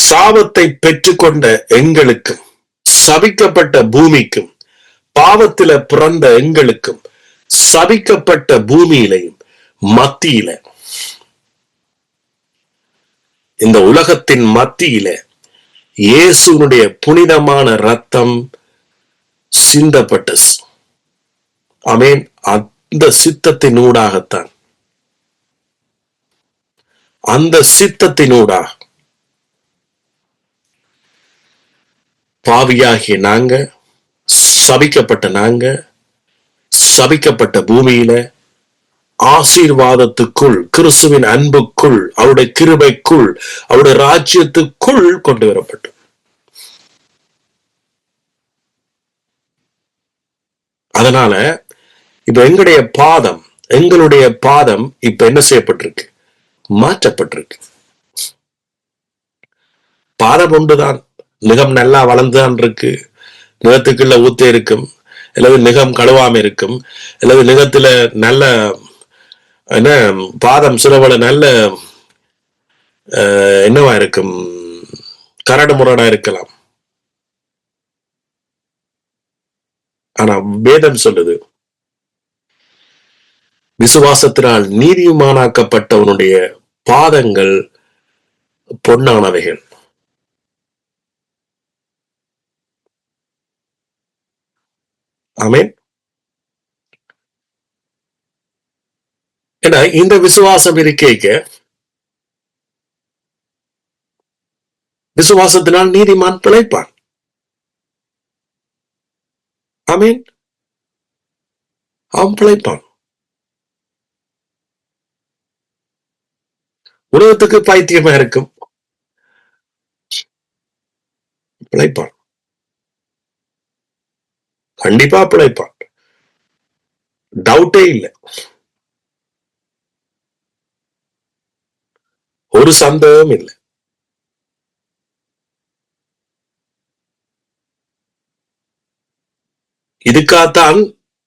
சாபத்தை பெற்றுக்கொண்ட எங்களுக்கும், சபிக்கப்பட்ட பூமிக்கும், பாவத்தில பிறந்த எங்களுக்கும், சபிக்கப்பட்ட பூமியிலையும் மத்தியில, இந்த உலகத்தின் மத்தியில இயேசுனுடைய புனிதமான ரத்தம் சிந்தப்பட்டது. ஆமென். அந்த சித்தத்தினூடாகத்தான், அந்த சித்தத்தினூடாக பாவியாகிய நாங்க, சபிக்கப்பட்ட நாங்க, சபிக்கப்பட்ட பூமியில ஆசீர்வாதத்துக்குள், கிறிஸ்துவின் அன்புக்குள், அவருடைய கிருபைக்குள், அவருடைய ராஜ்யத்துக்குள் கொண்டு வரப்பட்டோம். அதனால இப்ப எங்களுடைய பாதம் இப்ப என்ன செய்யப்பட்டிருக்கு? மாற்றப்பட்டிருக்கு. பாதம் ஒன்றுதான், நிகம் நல்லா வளர்ந்துதான் இருக்கு, நிகத்துக்குள்ள ஊத்தே இருக்கும், அல்லது நிகம் கழுவாம இருக்கும், அல்லது நிகத்துல நல்ல என்ன பாதம் சிலவள நல்ல என்னவா இருக்கும், கரடு முரடா இருக்கலாம். ஆனா வேதம் சொல்லுது, விசுவாசத்தினால் நீதிமானாக்கப்பட்டவனுடைய பாதங்கள் பொன்னானவைகள். ஆமென். ஏன்னா இந்த விசுவாசம் இருக்கேக்க, விசுவாசத்தினால் நீதிமான் பிழைப்பான். ஆமென். அவன் பிழைப்பான். உலகத்துக்கு பைத்தியமா இருக்கும், பிழைப்பான். கண்டிப்பா பிழைப்பான். டவுட்டே இல்லை, ஒரு சந்தேகம் இல்லை. இதுக்காகத்தான்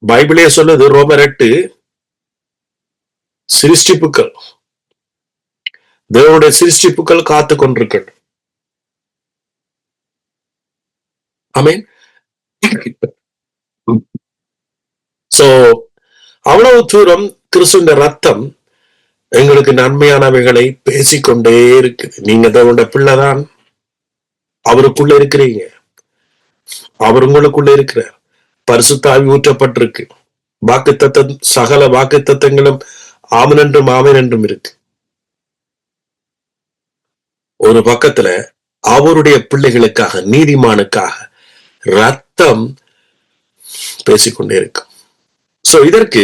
பைபிளே சொல்லுது, ரோமர் 8, சிருஷ்டிப்புக்கள், தேவனுடைய சிருஷ்டிப்புக்கள் காத்து கொண்டிருக்கட்டும். ஆமென். சோ அவ்வளவு தூரம் கிறிஸ்துவின் ரத்தம் எங்களுக்கு நன்மையானவைகளை பேசிக்கொண்டே இருக்குது. நீங்க தேவனுடைய பிள்ளைதான், அவருக்குள்ள இருக்கிறீங்க, அவர் உங்களுக்குள்ள இருக்கிறார், பரிசுத்த ஆவி ஊற்றப்பட்டிருக்கு, வாக்குத்தத்தம் சகல வாக்குத்தத்தங்களும் ஆமென் என்றும் ஆமென் என்றும் இருக்கு. ஒரு பக்கத்துல அவருடைய பிள்ளைகளுக்காக, நீதிமானுக்காக ரத்தம் பேசிக்கொண்டே இருக்கு. சோ இதற்கு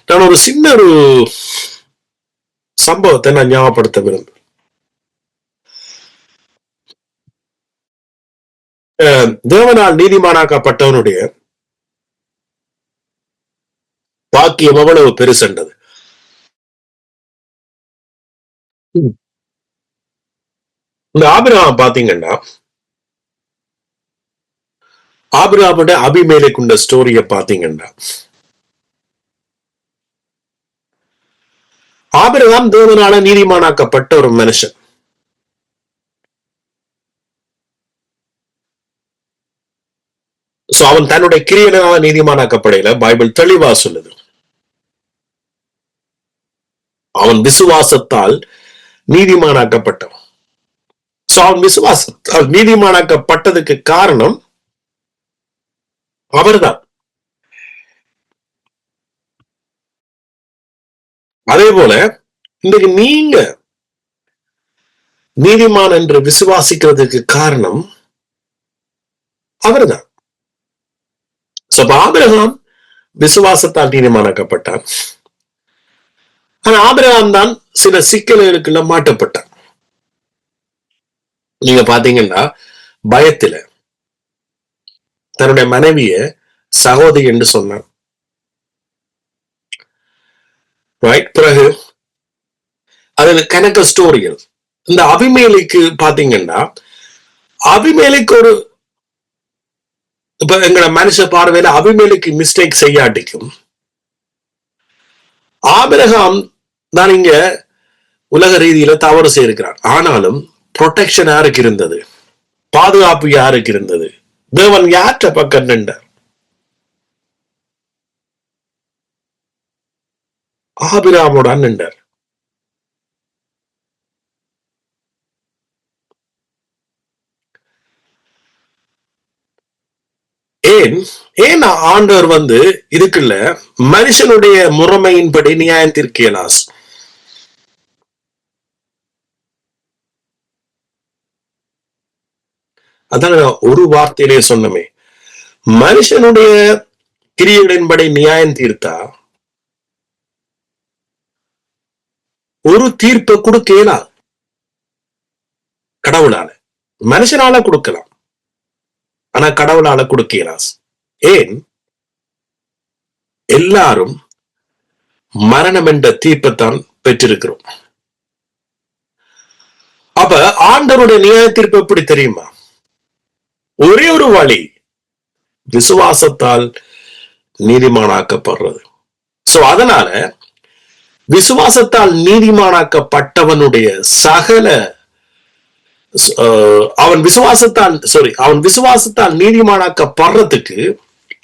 நான் ஒரு சின்ன ஒரு சம்பவத்தை நான் ஞாபகப்படுத்த விரும்புகிறேன். தேவனால் நீதிமானாக்கப்பட்டவனுடைய பாக்கியம் எவ்வளவு பெருசென்றது. இந்த ஆபிரகாம் பாத்தீங்கன்னா, ஆபிரகாமுடைய அபிமேலெக்குண்ட ஸ்டோரிய பாத்தீங்கன்னா, ஆபிரகாம் தேவனால நீதிமானாக்கப்பட்ட ஒரு மனுஷன். சோ அவன் தன்னுடைய கிரியையினால நீதிமானாக்கப்படையில பைபிள் தெளிவா சொல்லுது. அவன் விசுவாசத்தால் நீதிமானாக்கப்பட்டவன். சோ அவன் விசுவாசத்தால் நீதிமானாக்கப்பட்டதுக்கு காரணம் அவர்தான். அதே போல இன்றைக்கு நீங்க நீதிமான் என்று விசுவாசிக்கிறதுக்கு காரணம் அவர்தான். ஆபிரகாம் விசுவாசத்தால் நீதிமானாக்கப்பட்டான். ஆனா ஆபிரகாம் தான் சில சிக்கல்களுக்குள்ள மாட்டப்பட்டான். நீங்க பாத்தீங்கன்னா, பயத்துல தன்னுடைய மனைவிய சகோதரி என்று சொன்னான். பிறகு அதுல கணக்க ஸ்டோரிகள். இந்த அபிமேலைக்கு பாத்தீங்கன்னா, அபிமேலைக்கு ஒரு இப்ப எங்களை மனுஷ பார்வையில அபிமேலைக்கு மிஸ்டேக் செய்யாட்டிக்கும், ஆபிரகாம் தான் இங்க உலக ரீதியில தவறு செய்திருக்கிறார். ஆனாலும் ப்ரொடெக்ஷன் யாருக்கு இருந்தது? பாதுகாப்பு யாருக்கு இருந்தது? தேவன் யாற்ற பக்கம் நின்றார்? ஆபிரகாமுடன் நின்றார். ஏன் ஆண்டவர் இதுக்குள்ள மனுஷனுடைய முறைமையின்படி நியாயம் தீர்க்கலாஸ். அதான் ஒரு வார்த்தையிலே சொன்னமே, மனுஷனுடைய கிரியைகளின்படி நியாயம் தீர்த்தா ஒரு தீர்ப்பை கொடுக்கலாம். கடவுளால, மனுஷனால கொடுக்கலாம், ஆனா கடவுளால கொடுக்கலாம். ஏன்? எல்லாரும் மரணம் என்ற தீர்ப்பைத்தான் பெற்றிருக்கிறோம். அப்ப ஆண்டவருடைய நியாய தீர்ப்பு எப்படி தெரியுமா? ஒரே ஒரு வழி, விசுவாசத்தால் நீதிமானாக்கப்படுறது. சோ அதனால விசுவாசத்தால் நீதிமானாக்கப்பட்டவனுடைய சகல அவன் விசுவாசத்தால் நீதிமானாக்கப்படுறதுக்கு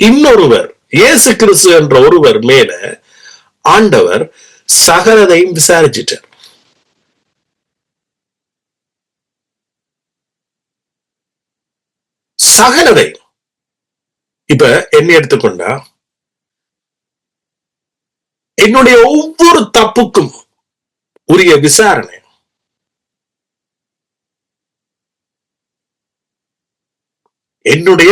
இன்னொருவர், இயேசு கிறிஸ்து என்ற ஒருவர் மேல ஆண்டவர் சகலதையும் விசாரிச்சிட்டார். சகலதை. இப்ப என்ன எடுத்துக்கொண்டா, என்னுடைய ஒவ்வொரு தப்புக்கும் உரிய விசாரணை, என்னுடைய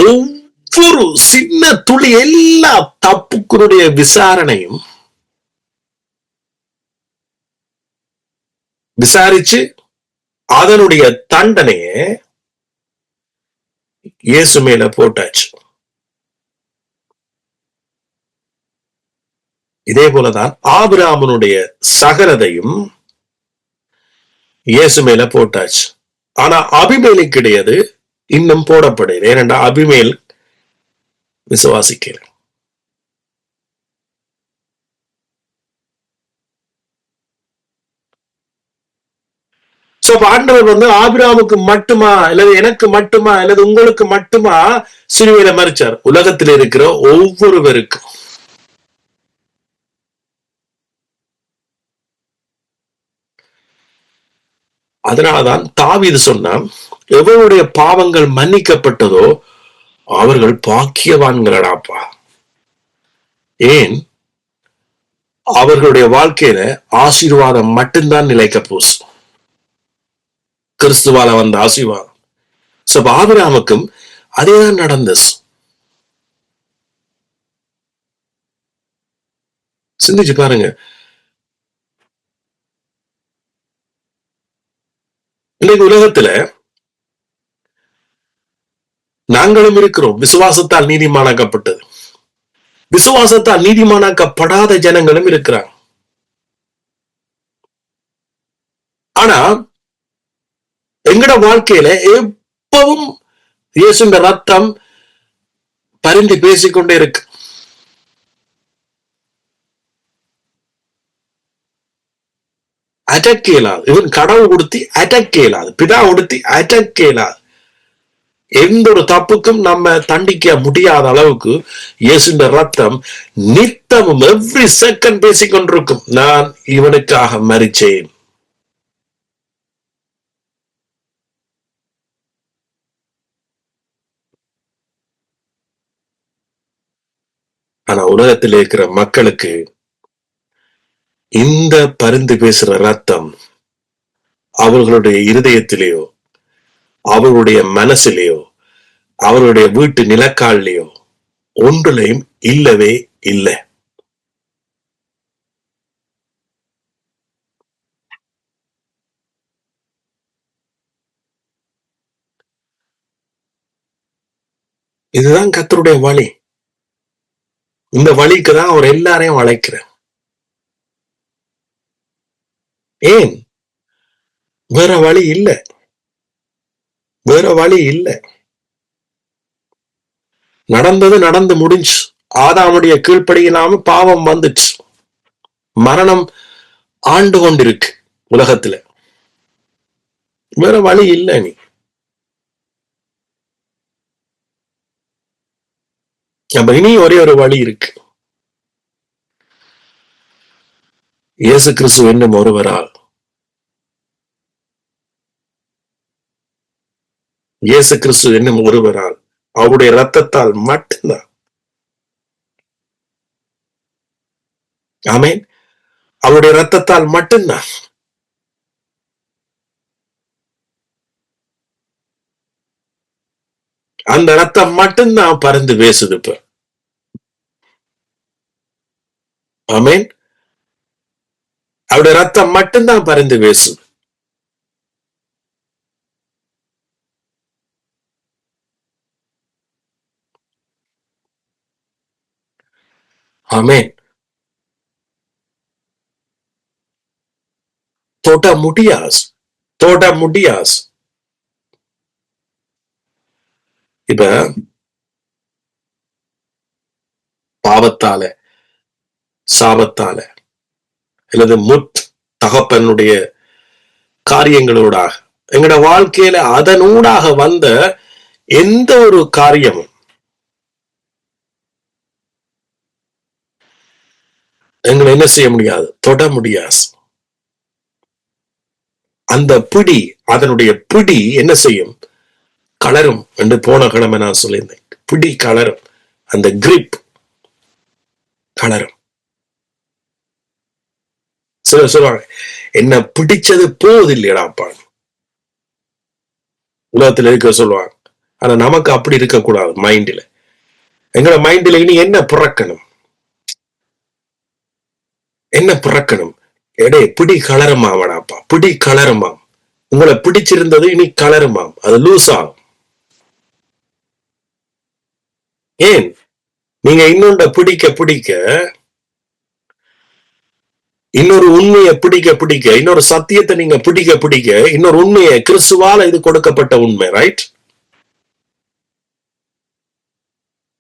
ஒவ்வொரு சின்ன துளி எல்லா தப்புக்குடைய விசாரணையும் விசாரிச்சு அதனுடைய தண்டனையை இயேசு மேல போட்டாச்சு. இதே போலதான் ஆபிரகாமுடைய சகலதையும் இயேசு மேல போட்டாச்சு. ஆனா அபிமேலுக்கு கிடையாது, இன்னும் போடப்படுது. ஏனென்றா அபிமேல் விசுவாசிக்கல. ஆண்டவர் ஆபிரகாமுக்கு மட்டுமா அல்லது எனக்கு மட்டுமா அல்லது உங்களுக்கு மட்டுமா சிலுவையில மரிச்சார்? உலகத்தில் இருக்கிற ஒவ்வொருவருக்கும். அதனால்தான் தாவீது சொன்னான், எவருடைய பாவங்கள் மன்னிக்கப்பட்டதோ அவர்கள் பாக்கியவான்களடாப்பா. ஏன்? அவர்களுடைய வாழ்க்கையில ஆசீர்வாதம் மட்டும்தான் நிலைக்க போஸ். கிறிஸ்துவால வந்த ஆசீர்வாதம். ஆபிரகாமுக்கும் அதேதான் நடந்தது. சிந்திச்சு பாருங்க. இன்னைக்கு உலகத்துல நாங்களும் இருக்கிறோம். விசுவாசத்தால் நீதிமானாக்கப்பட்டது. விசுவாசத்தால் நீதிமானாக்கப்படாத ஜனங்களும் இருக்கிறாங்க. ஆனா எங்கட வாழ்க்கையில எப்பவும் இயேசுவின் ரத்தம் பரிந்து பேசிக்கொண்டே இருக்கு. அடக்க இயலாது. இவன் கடவுள் கொடுத்தி அடக்க இயலாது, பிதா கொடுத்தி அடக்க இயலாது. எந்த ஒரு தப்புக்கும் நம்ம தண்டிக்க முடியாத அளவுக்கு இயேசுவின் ரத்தம் நித்தமும் எவ்ரி செகண்ட் பேசிக்கொண்டிருக்கும். நான் இவனுக்காக மரிச்சேன். ஆனா உலகத்தில் இருக்கிற மக்களுக்கு இந்த பரிந்து பேசுற ரத்தம் அவர்களுடைய இருதயத்திலேயோ அவர்களுடைய மனசிலேயோ அவருடைய வீட்டு நிலக்காலிலேயோ ஒன்றிலையும் இல்லவே இல்லை. இதுதான் கர்த்தருடைய வழி. இந்த வழிக்கு தான் அவர் எல்லாரையும் அழைக்கிறார். ஏன்? வேற வழி இல்லை. வேற வழி இல்லை. நடந்தது நடந்து முடிஞ்சு. ஆதாமுடைய கீழ்ப்படியினாம பாவம் வந்துச்சு. மரணம் ஆண்டு கொண்டிருக்கு உலகத்துல. வேற வழி இல்லை. நீ அப்ப இனி ஒரே ஒரு வழி இருக்கு. இயேசு கிறிஸ்து என்னும் ஒருவரால், இயேசு கிறிஸ்து என்னும் ஒருவரால், அவருடைய ரத்தத்தால் மட்டும்தான். ஆமேன். அவருடைய ரத்தத்தால் மட்டும்தான். அந்த ரத்தம் மட்டும்தான் பறந்து பேசுது இப்ப. ஆமேன். அவருடைய ரத்தம் மட்டும்தான் பறந்து பேசுது. ஆமென். தொட முடியாது, தொட முடியாது. இப்ப பாவத்தால, சாபத்தால, அல்லது தகப்பனுடைய காரியங்களோடாக எங்களோட வாழ்க்கையில அதனூடாக வந்த எந்த ஒரு காரியமும் எங்களை என்ன செய்ய முடியாது, தொட முடியாது. அந்த பிடி, அதனுடைய பிடி என்ன செய்யும், கலரும் என்று போன கிழமை நான் சொல்லியிருந்தேன். பிடி கலரும், அந்த கிரிப் கலரும். சிலர் சொல்லுவாங்க, என்ன பிடிச்சது போகுது இல்லையடாப்பா, உலகத்தில் இருக்க சொல்லுவாங்க. ஆனா நமக்கு அப்படி இருக்கக்கூடாது. மைண்ட்ல, எங்களோட மைண்ட்ல இனி என்ன பிறக்கணும், என்ன பிறக்கணும், எடே பிடி கலருமாவடாப்பா, பிடி கலருமாம். உங்களை பிடிச்சிருந்தது இனி கலருமாம், அது லூஸ் ஆகும். ஏன், நீங்க இன்னொண்ட பிடிக்க பிடிக்க, இன்னொரு உண்மையை பிடிக்க பிடிக்க, இன்னொரு சத்தியத்தை நீங்க பிடிக்க பிடிக்க, இன்னொரு உண்மையை, கிறிஸ்துவால இது கொடுக்கப்பட்ட உண்மை, ரைட்?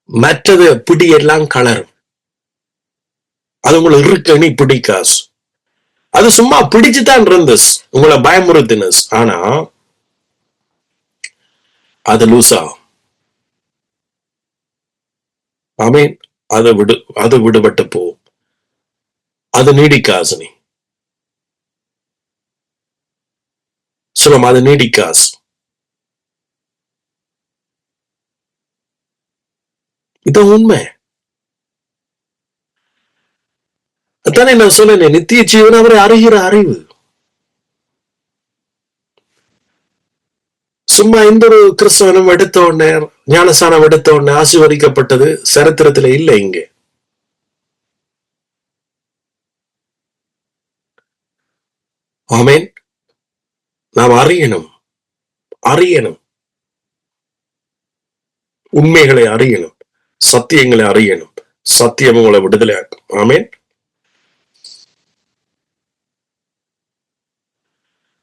மற்றது பிடி எல்லாம் கலரும். அது உங்களுக்கு இருக்கு, நீ பிடிக்காஸ். அது சும்மா பிடிச்சுதான் இருந்தஸ், உங்களை பயமுறுத்தினஸ். ஆனா அது லூசா. ஆமீன். அது விடுபட்டு போகும். அது நீடிக்காசு. நீ சொல்லும், அது நீடிக்காசு. இது உண்மை. அதானே நான் சொன்னேன், நித்திய ஜீவன் அவரை அறிகிற அறிவு. சும்மா எந்த ஒரு கிறிஸ்தவனும் எடுத்த உடனே, ஞானஸ்தானம் எடுத்த உடனே ஆசீர்வதிக்கப்பட்டது சரித்திரத்துல இல்லை. இங்கே ஆமேன். நாம் அறியணும், அறியணும், உண்மைகளை அறியணும், சத்தியங்களை அறியணும். சத்தியம் உங்களை விடுதலையாக்கும். ஆமேன்.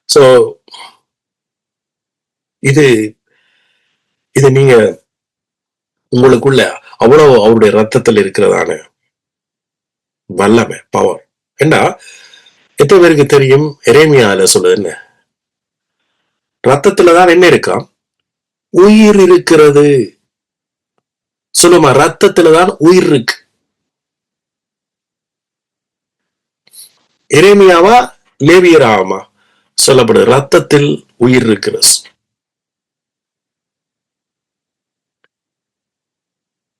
சோ இது இது நீங்க உங்களுக்குள்ள அவ்வளவு அவருடைய ரத்தத்தில் இருக்கிறதான வல்லமை, பவர். ஏண்டா எத்தனை பேருக்கு தெரியும், எரேமியால சொல்லுது என்ன, ரத்தத்துலதான் என்ன இருக்கா, உயிர் இருக்கிறது. சொல்லுமா, ரத்தத்துலதான் உயிர் இருக்கு. எரேமியாவா லேவியராமா சொல்லப்படுது, ரத்தத்தில் உயிர் இருக்கிறது.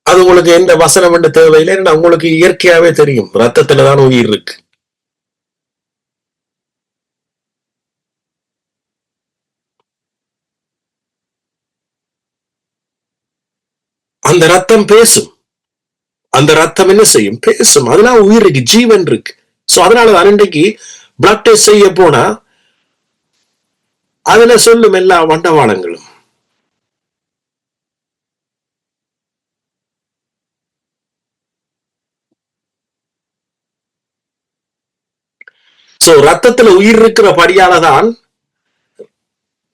அது உங்களுக்கு எந்த வசனம் என்று தேவையில்லை, உங்களுக்கு இயற்கையாவே தெரியும், ரத்தத்துலதான் உயிர் இருக்கு. அந்த ரத்தம் பேசும். அந்த ரத்தம் என்ன செய்யும், பேசும். அதெல்லாம் உயிர் இருக்கு, ஜீவன் இருக்கு. சோ அதனால அன்றைக்கு பிளட் டெஸ்ட் செய்ய போனா அதுல சொல்லும் எல்லா வண்டவாளங்களும். சோ ரத்தத்துல உயிர் இருக்கிற படியாலதான்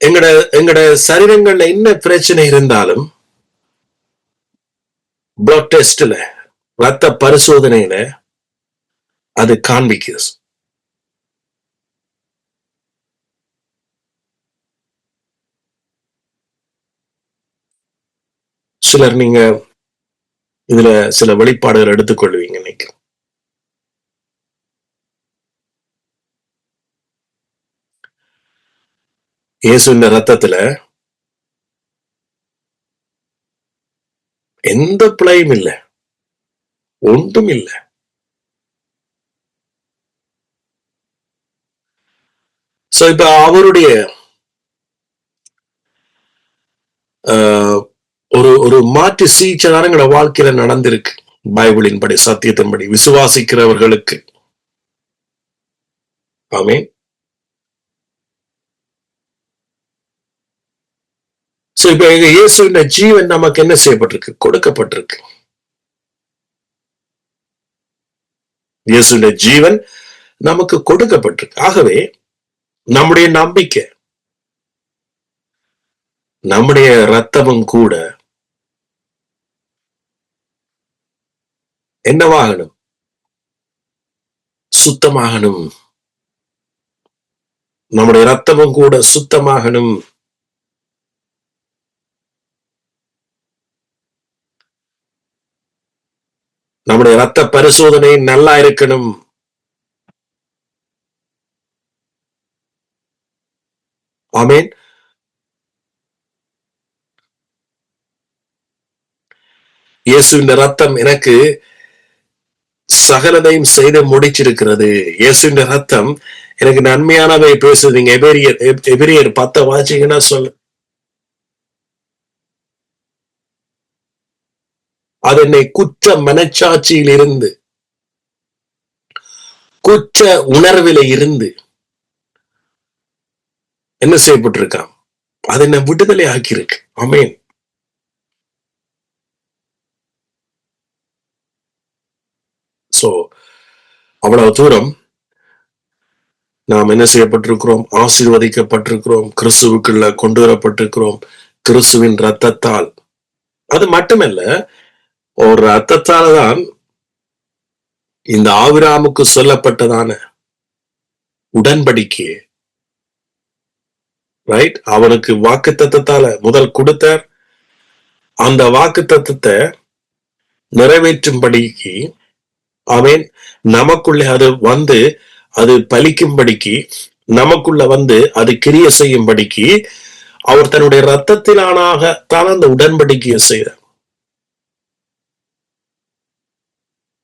எங்கட எங்கட சரீரங்கள்ல என்ன பிரச்சனை இருந்தாலும் பிளட் டெஸ்ட்ல, ரத்த பரிசோதனையில அது காண்பிக்குது. சிலர் நீங்க இதுல சில வெளிப்பாடுகள் எடுத்துக்கொள்வீங்க. இன்னைக்கு இயேசுவின் ரத்தத்துல எந்த பிழையும் இல்லை, ஒன்றும் இல்லை. சோ இப்ப அவருடைய ஒரு ஒரு மாற்று சிகிச்சை வாழ்க்கையில நடந்திருக்கு. பைபிளின் படி, சத்தியத்தின்படி விசுவாசிக்கிறவர்களுக்கு. ஆமென். சோ இப்ப இயேசுவின் ஜீவன் நமக்கு என்ன செய்யப்பட்டிருக்கு, கொடுக்கப்பட்டிருக்கு. இயேசுவின் ஜீவன் நமக்கு கொடுக்கப்பட்டிருக்கு. ஆகவே நம்முடைய நம்பிக்கை, நம்முடைய ரத்தமும் கூட என்னவாகணும்? சுத்தமாகணும். நம்முடைய ரத்தமும் கூட சுத்தமாகணும். நம்முடைய ரத்த பரிசோதனை நல்லா இருக்கணும். ஆமென். இயேசுவின் ரத்தம் எனக்கு சகலதையும் செய்து முடிச்சிருக்கிறது. இயேசுவின் ரத்தம் எனக்கு நன்மையானவை பேசுது. நீங்க எபிரியர் 10 வாசிங்கன்னா சொல்லு. அது என்னை குற்ற மனச்சாட்சியில் இருந்து, குற்ற உணர்வில இருந்து என்ன செய்யப்பட்டிருக்கான்? அது என்ன விடுதலை ஆக்கியிருக்கு. ஆமென். சோ அவ்வளவு தூரம் நாம் என்ன செய்யப்பட்டிருக்கிறோம்? ஆசீர்வதிக்கப்பட்டிருக்கிறோம். கிறிஸ்துவுக்குள்ள கொண்டு வரப்பட்டிருக்கிறோம். கிறிஸ்துவின் ரத்தத்தால். அது மட்டுமல்ல, ஒரு ரத்தத்தால தான் இந்த ஆபிரகாமுக்கு சொல்லப்பட்டதான உடன்படிக்கை, ரைட்? அவனுக்கு வாக்கு தத்தத்தால முதல் கொடுத்தார். அந்த வாக்கு தத்தத்தை நிறைவேற்றும்படிக்கு அவன் நமக்குள்ளே அது வந்து அது பலிக்கும்படிக்கு, நமக்குள்ள வந்து அது கிரிய செய்யும்படிக்கு அவர் தன்னுடைய ரத்தத்திலானாகத்தான் அந்த உடன்படிக்கையை செய்தார்.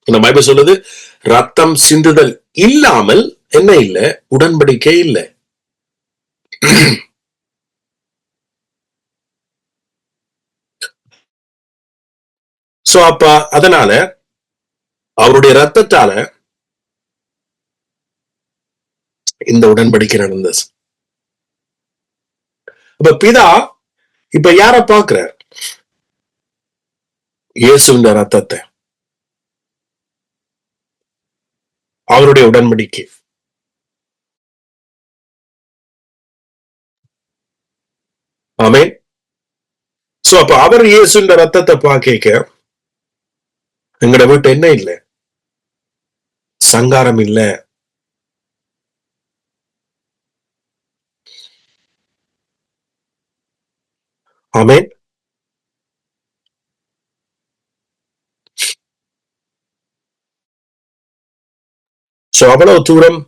இந்த பைபிள் சொல்லுது, ரத்தம் சிந்துதல் இல்லாமல் என்ன இல்லை? உடன்படிக்கை இல்லை. சோ அப்ப அதனால அவருடைய ரத்தத்தால இந்த உடன்படிக்கை நடந்தது. அப்ப பிதா இப்ப யார பாக்குறார்? இயேசுவின் ரத்தத்தை, அவருடைய உடன்படிக்கை. ஆமென். சோ அப்ப அவர் இயேசுவின் ரத்தத்தை பாக்க எங்கட வீட்டு என்ன இல்லை? சங்காரம் இல்ல. ஆமென். சோ அவ்வளவு தூரம்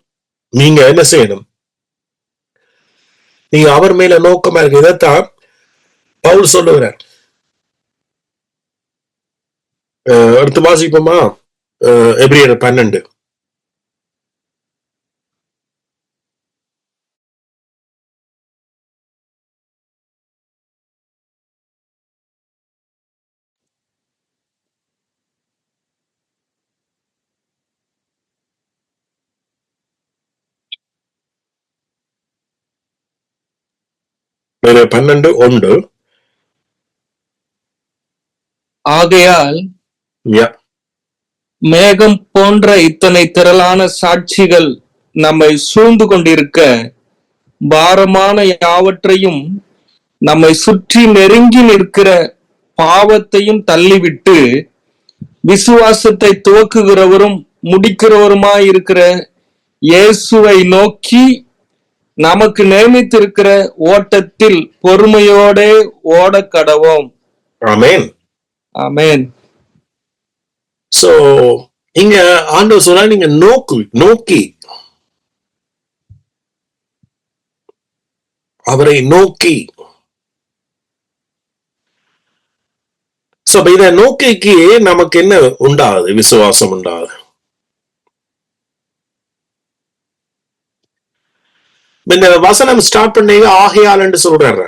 நீங்க என்ன செய்யணும்? நீங்க அவர் மேல நோக்கமா இருக்கு. இதைத்தான் பவுல் சொல்லுகிறார். அடுத்து வாசிப்போமா? எபிரியர் 12. வேற 12:1. ஆகையால் மேகம் போன்ற இத்தனை திரளான சாட்சிகள் நம்மை சூழ்ந்து கொண்டிருக்க, பாரமான யாவற்றையும் நம்மை சுற்றி நெருங்கி நிற்கிற பாவத்தையும் தள்ளிவிட்டு, விசுவாசத்தை துவக்குகிறவரும் முடிக்கிறவருமாயிருக்கிற இயேசுவை நோக்கி நமக்கு நியமித்திருக்கிற ஓட்டத்தில் பொறுமையோட ஓட கடவோம். ஆமென். ஆமென். சோ இங்க ஆண்டவர் சொல்றா, நீங்க நோக்கி அவரை நோக்கி. சோ இத நோக்கிக்கு நமக்கு என்ன உண்டாகுது? விசுவாசம் உண்டாகுது. இந்த வசனம் ஸ்டார்ட் பண்ணீங்க ஆகையால் என்று சொல்றாரு.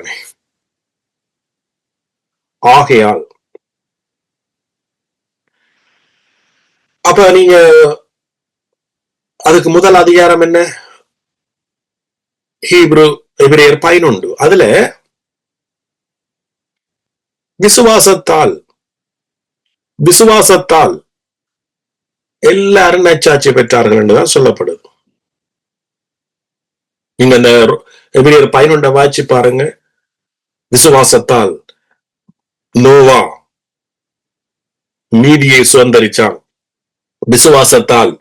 ஆகையால் அப்ப நீங்க அதுக்கு முதல் அதிகாரம் என்ன? எபிரியர் 11. அதுல விசுவாசத்தால் எல்லாரும் நச்சாட்சி பெற்றார்கள் என்றுதான் சொல்லப்படுது. நீங்க அந்த எபிரேயர் 11 வாய்ச்சி பாருங்க. விசுவாசத்தால் நோவா நீதியை சுதந்தரிச்சான். விசுவாசத்தால்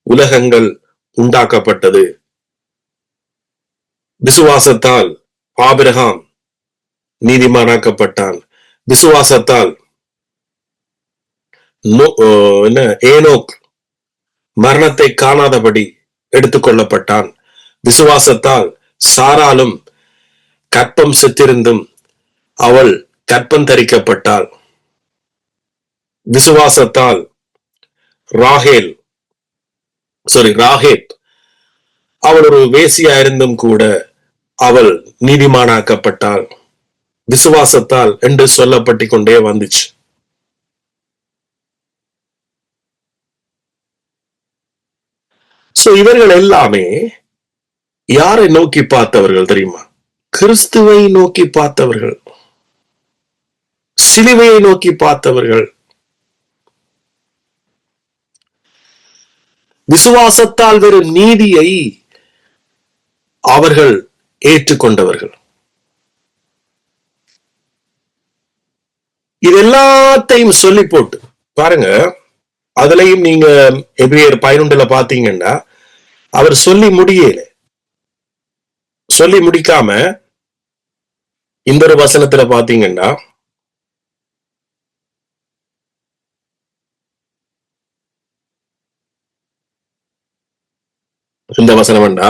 உலகங்கள் உண்டாக்கப்பட்டது. விசுவாசத்தால் ஆபிரகாம் நீதிமானாக்கப்பட்டான். விசுவாசத்தால் ஏனோக் மரணத்தை காணாதபடி எடுத்துக்கொள்ளப்பட்டான். விசுவாசத்தால் சாராலும் கற்பம் செத்திருந்தும் அவள் கற்பம் தரிக்கப்பட்டாள். விசுவாசத்தால் ராகேத் அவள் ஒரு வேசியா இருந்தும் கூட அவள் நீதிமானாக்கப்பட்டாள். விசுவாசத்தால் என்று சொல்லப்பட்டு கொண்டே வந்துச்சு. சோ இவர்கள் எல்லாமே யாரை நோக்கி பார்த்தவர்கள் தெரியுமா? கிறிஸ்துவை நோக்கி பார்த்தவர்கள், சிலுவையை நோக்கி பார்த்தவர்கள். விசுவாசத்தால் வரும் நீதியை அவர்கள் ஏற்றுக்கொண்டவர்கள். இது எல்லாத்தையும் சொல்லி போட்டு பாருங்க. அதுலயும் நீங்க எபிரேயர் 11 பாத்தீங்கன்னா அவர் சொல்லி முடிக்காம இந்த ஒரு வசனத்துல பாத்தீங்கன்னா, இந்த வசனம் வேண்டா,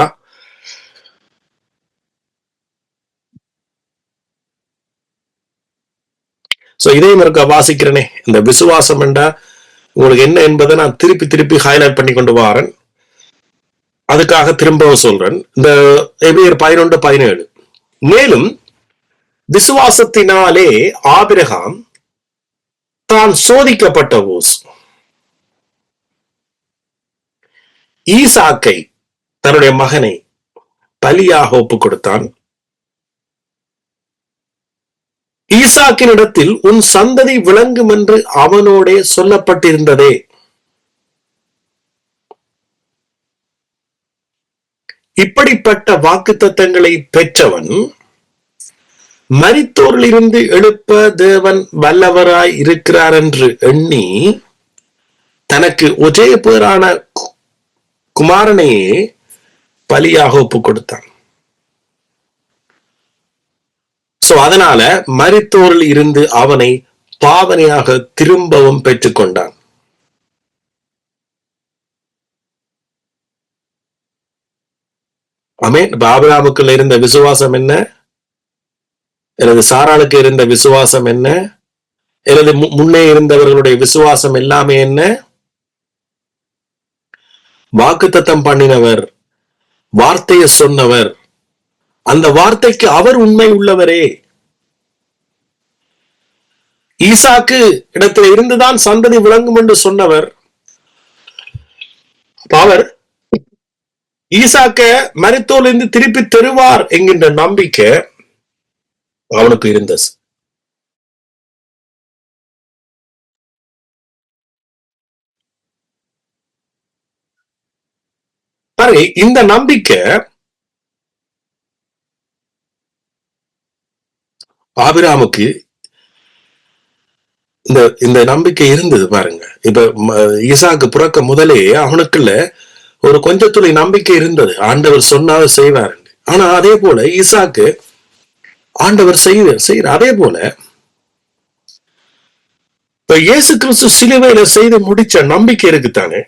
சோ இதையும் இருக்க வாசிக்கிறேனே. இந்த விசுவாசம் என்றா உங்களுக்கு என்ன என்பதை நான் திருப்பி ஹைலைட் பண்ணி கொண்டு வரேன். அதுக்காக திரும்பவும் சொல்றேன். இந்த எபிரேயர் 11:17 மேலும் விசுவாசத்தினாலே ஆபிரகாம் தான் சோதிக்கப்பட்ட போது ஈசாக்கை தன்னுடைய மகனை பலியாக ஒப்புக் கொடுத்தான். ஈசாக்கின் இடத்தில் உன் சந்ததி விளங்கும் என்று அவனோடே சொல்லப்பட்டிருந்ததே. இப்படிப்பட்ட வாக்குத்தத்தங்களை பெற்றவன் மரித்தோரிலிருந்து எழுப்ப தேவன் வல்லவராய் இருக்கிறார் என்று எண்ணி தனக்கு ஒரே பேரான குமாரனையே பலியாக ஒப்புக் கொடுத்தான். சோ அதனால மரித்தோரில் இருந்து அவனை பாவனையாக திரும்பவும் பெற்றுக்கொண்டான். ஆமென். ஆபிரகாமுக்குள்ள இருந்த விசுவாசம் என்ன? எனது சாராளுக்கு இருந்த விசுவாசம் என்ன? எனது முன்னே இருந்தவர்களுடைய விசுவாசம் எல்லாமே என்ன? வாக்குத்தத்தம் பண்ணினவர், வார்த்தையை சொன்னவர், அந்த வார்த்தைக்கு அவர் உண்மை உள்ளவரே. ஈசாக்கு இடத்துல இருந்துதான் சந்ததி விளங்கும் என்று சொன்னவர். அவர் ஈசாக்க மரித்தோரிலிருந்து திருப்பி தருவார் என்கின்ற நம்பிக்கை அவனுக்கு இருந்தது. பாருங்க, இந்த நம்பிக்கை ஆபிரகாமுக்கு இந்த நம்பிக்கை இருந்தது. பாருங்க, இப்ப ஈசாக்கு பிறக்க முதலே அவனுக்குள்ள ஒரு கொஞ்சத்துளை நம்பிக்கை இருந்தது. ஆண்டவர் சொன்னாலும் செய்வார். ஆனா அதே போல ஈசாக்கு ஆண்டவர் செய்யற அதே போல இப்ப இயேசு கிறிஸ்து சிலுவையில செய்து முடிச்ச நம்பிக்கை இருக்குத்தானே.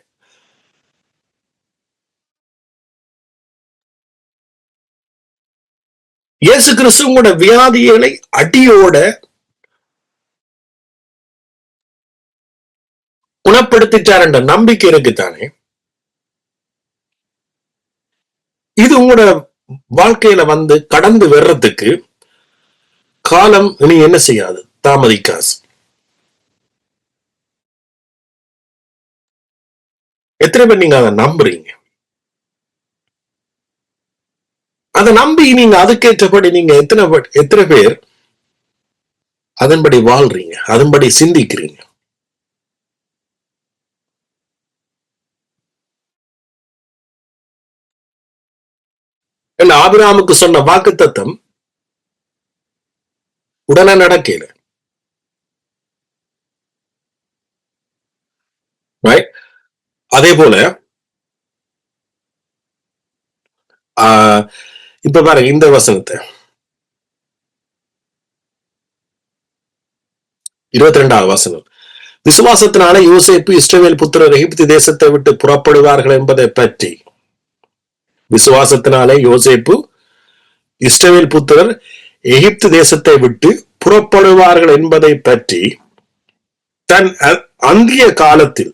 இயேசு கிறிஸ்துவோட வியாதிகளை அடியோட குணப்படுத்திட்டார் என்ற நம்பிக்கை இருக்குத்தானே. இது உங்களோட வாழ்க்கையில வந்து கடந்து வர்றதுக்கு காலம் இனி என்ன செய்யாது, தாமதிக்காது. எத்தனை பேர் நீங்க அதை நம்புறீங்க? அதை நம்பி நீங்க அதுக்கேற்றபடி நீங்க எத்தனை பேர் அதன்படி வாழ்றீங்க, அதன்படி சிந்திக்கிறீங்க? என்ன ஆபிரகாமுக்கு சொன்ன வாக்குத்தத்தம் உடனே நடக்கல. அதே போல இப்ப பாருங்க இந்த வசனத்தை 22வது வசனம். விசுவாசத்தினால யோசேப்பு இஸ்ரவேல் புத்திரர் எகிப்து தேசத்தை விட்டு புறப்படுவார்கள் என்பதை பற்றி, விசுவாசத்தினாலே யோசேப்பு இஸ்ரவேல் புத்திரர் எகிப்து தேசத்தை விட்டு புறப்படுவார்கள் என்பதை பற்றி தன் அந்திய காலத்தில்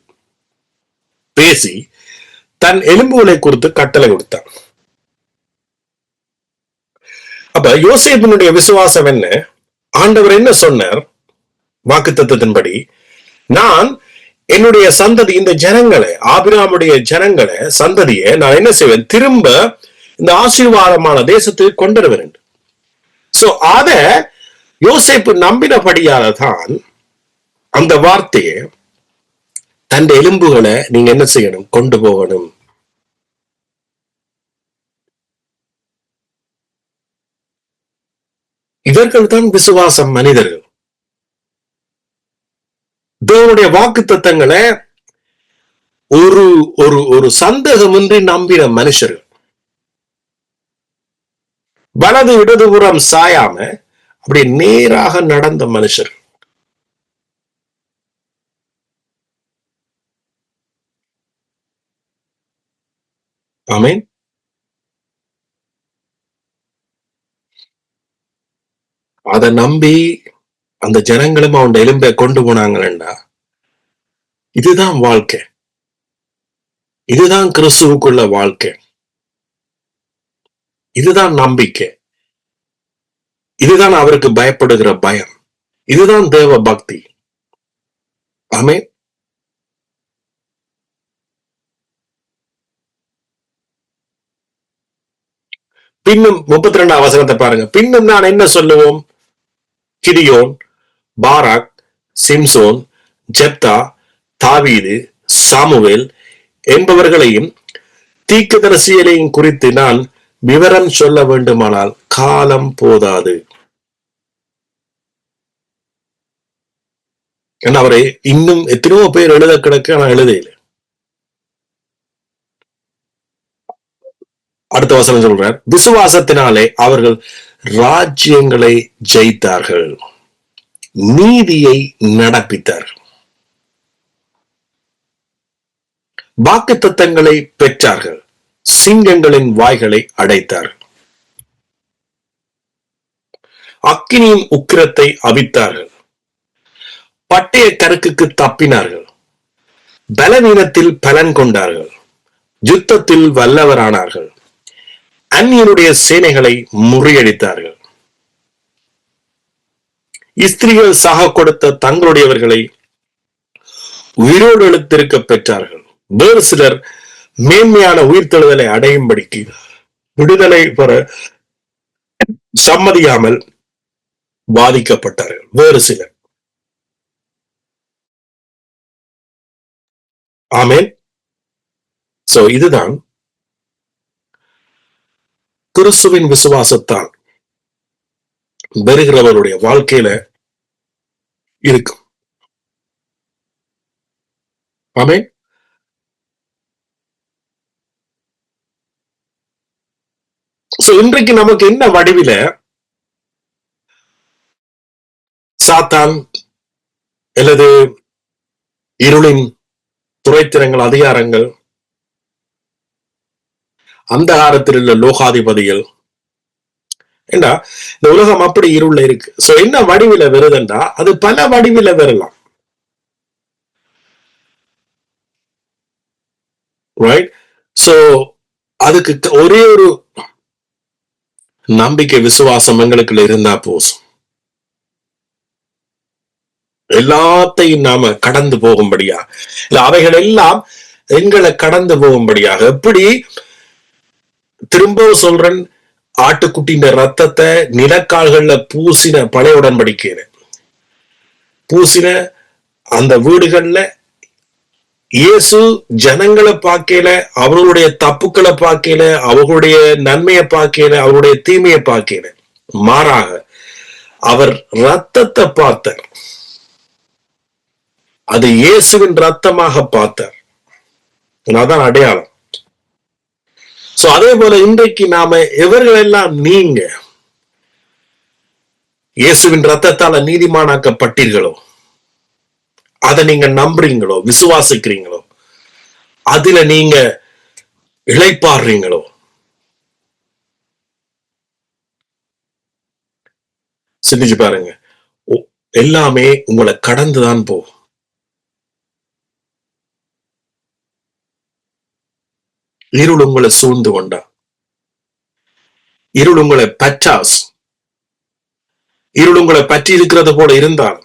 பேசி தன் எலும்புகளை குறித்து கட்டளை கொடுத்தான். அப்ப யோசேப்பினுடைய விசுவாசம் என்ன? ஆண்டவர் என்ன சொன்னார்? வாக்குத்தத்தத்தின்படி நான் என்னுடைய சந்ததி, இந்த ஜனங்களை, ஆபிரகாமுடைய ஜனங்களை, சந்ததியை நான் என்ன செய்வேன்? திரும்ப இந்த ஆசீர்வாதமான தேசத்துக்கு கொண்டு வருவேன். சோ அத யோசேப்பு நம்பினபடியால தான் அந்த வார்த்தையை, தன் எலும்புகளை நீங்க என்ன செய்யணும்? கொண்டு போகணும். இவர்கள் தான் விசுவாசம் மனிதர்கள். தேவனுடைய வாக்கு தத்தங்களை ஒரு ஒரு ஒரு சந்தேகமின்றி நம்பின மனுஷர்கள், வலது இடதுபுறம் சாயாம அப்படி நேராக நடந்த மனுஷர். ஆமென். அதை நம்பி அந்த ஜனங்களும் அவன் எலும்பை கொண்டு போனாங்களா? இதுதான் வாழ்க்கை. இதுதான் கிறிஸ்துவுக்குள்ள வாழ்க்கை. இதுதான் நம்பிக்கை. இதுதான் அவருக்கு பயப்படுகிற பயம். இதுதான் தேவ பக்தி. ஆமென். பின்னும் 32வது வசனத்தை பாருங்க. பின்னும் நான் என்ன சொல்லுவோம்? கிதியோன், பாராக், சிம்சோன், ஜெப்தா, தாவீது, சாமுவேல் என்பவர்களையும் தீர்க்கதரிசிகளையும் குறித்து நான் விவரம் சொல்ல வேண்டுமானால் காலம் போதாது. ஏன்னா அவரை இன்னும் எத்தனையோ பேர் எழுத கிடக்கு, ஆனா எழுதையில. அடுத்த வசனம் சொல்றார், விசுவாசத்தினாலே அவர்கள் ராஜ்யங்களை ஜெயித்தார்கள், நீதியை நடப்பித்தார்கள், வாக்குத்தத்தங்களை பெற்றார்கள், சிங்கங்களின் வாய்களை அடைத்தார்கள், அக்கினியின் உக்கிரத்தை அவித்தார்கள், பட்டய கருக்குக்கு தப்பினார்கள், பலவீனத்தில் பலன் கொண்டார்கள், யுத்தத்தில் வல்லவரானார்கள், அந்நியனுடைய சேனைகளை முறியடித்தார்கள், ஸ்திரீகள் சாக கொடுத்த தங்களுடையவர்களை உயிரோடு எழுத்திருக்க பெற்றார்கள், வேறு சிலர் மேன்மையான உயிர்த்தெழுதலை அடையும்படிக்கு விடுதலை பெற சம்மதியாமல் பாதிக்கப்பட்டார்கள். வேறு சிலர். ஆமென். சோ இதுதான் கிறிஸ்துவின் விசுவாசத்தால் பெறுகிறவருடைய வாழ்க்கையில இருக்கும். ஆமென். சோ இன்றைக்கு நமக்கு என்ன வடிவில சாத்தான் அல்லது இருளின் துறைத்திறங்கள், அதிகாரங்கள், அந்தகாரத்தில் உள்ள லோகாதிபதிகள், ஏண்டா இந்த உலகம் அப்படி இருள இருக்கு. சோ என்ன வடிவில வருதுண்டா, அது பல வடிவில வரலாம். ரைட்? சோ அதுக்கு ஒரே ஒரு நம்பிக்கை, விசுவாசம் எங்களுக்குள்ள இருந்தா போதும். எல்லாத்தையும் நாம கடந்து போகும்படியா, இல்ல அவைகள் எல்லாம் எங்களை கடந்து போகும்படியாக. எப்படி திரும்ப சொல்றேன், ஆட்டுக்குட்டியின் ரத்தத்தை நிலக்கால்கள்ல பூசின பழைய உடன்படிக்கையில பூசின அந்த வீடுகள்ல இயேசு ஜனங்களை பார்க்கல, அவர்களுடைய தப்புக்களை பார்க்கல, அவர்களுடைய நன்மையை பார்க்கல, அவருடைய தீமையை பார்க்கல. மாறாக அவர் ரத்தத்தை பார்த்தார். அது இயேசுவின் ரத்தமாக பார்த்தார். அதான் அடையாளம். சோ அதே போல இன்றைக்கு நாம எவர்கள் எல்லாம் நீங்க இயேசுவின் ரத்தத்தால நீதிமானாக்கப்பட்டீர்களோ, அதை நீங்க நம்புறீங்களோ, விசுவாசிக்கிறீங்களோ, அதுல நீங்க இளைப்பாடுறீங்களோ, சிந்திச்சு பாருங்க. எல்லாமே உங்களை கடந்துதான் போகும். இருள் உங்களை சூழ்ந்து கொண்டா, இருள் உங்களை பற்றாஸ், இருள் உங்களை பற்றி இருக்கிறது போல இருந்தாலும்,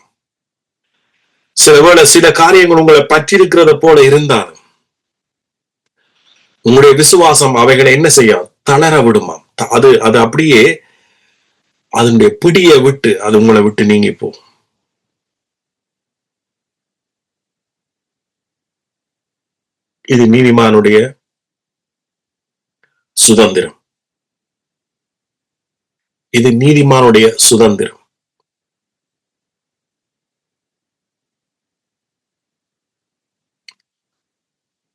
சில காரியங்கள் உங்களை பற்றி இருக்கிறது போல இருந்தாலும், உங்களுடைய விசுவாசம் அவைகளை என்ன செய்யும்? தளர விடுமாம். அது அப்படியே அதனுடைய பிடியை விட்டு அது உங்களை விட்டு நீங்கி போகும். இது நீதிமானுடைய சுதந்திரம். இது நீதிமானுடைய சுதந்திரம்.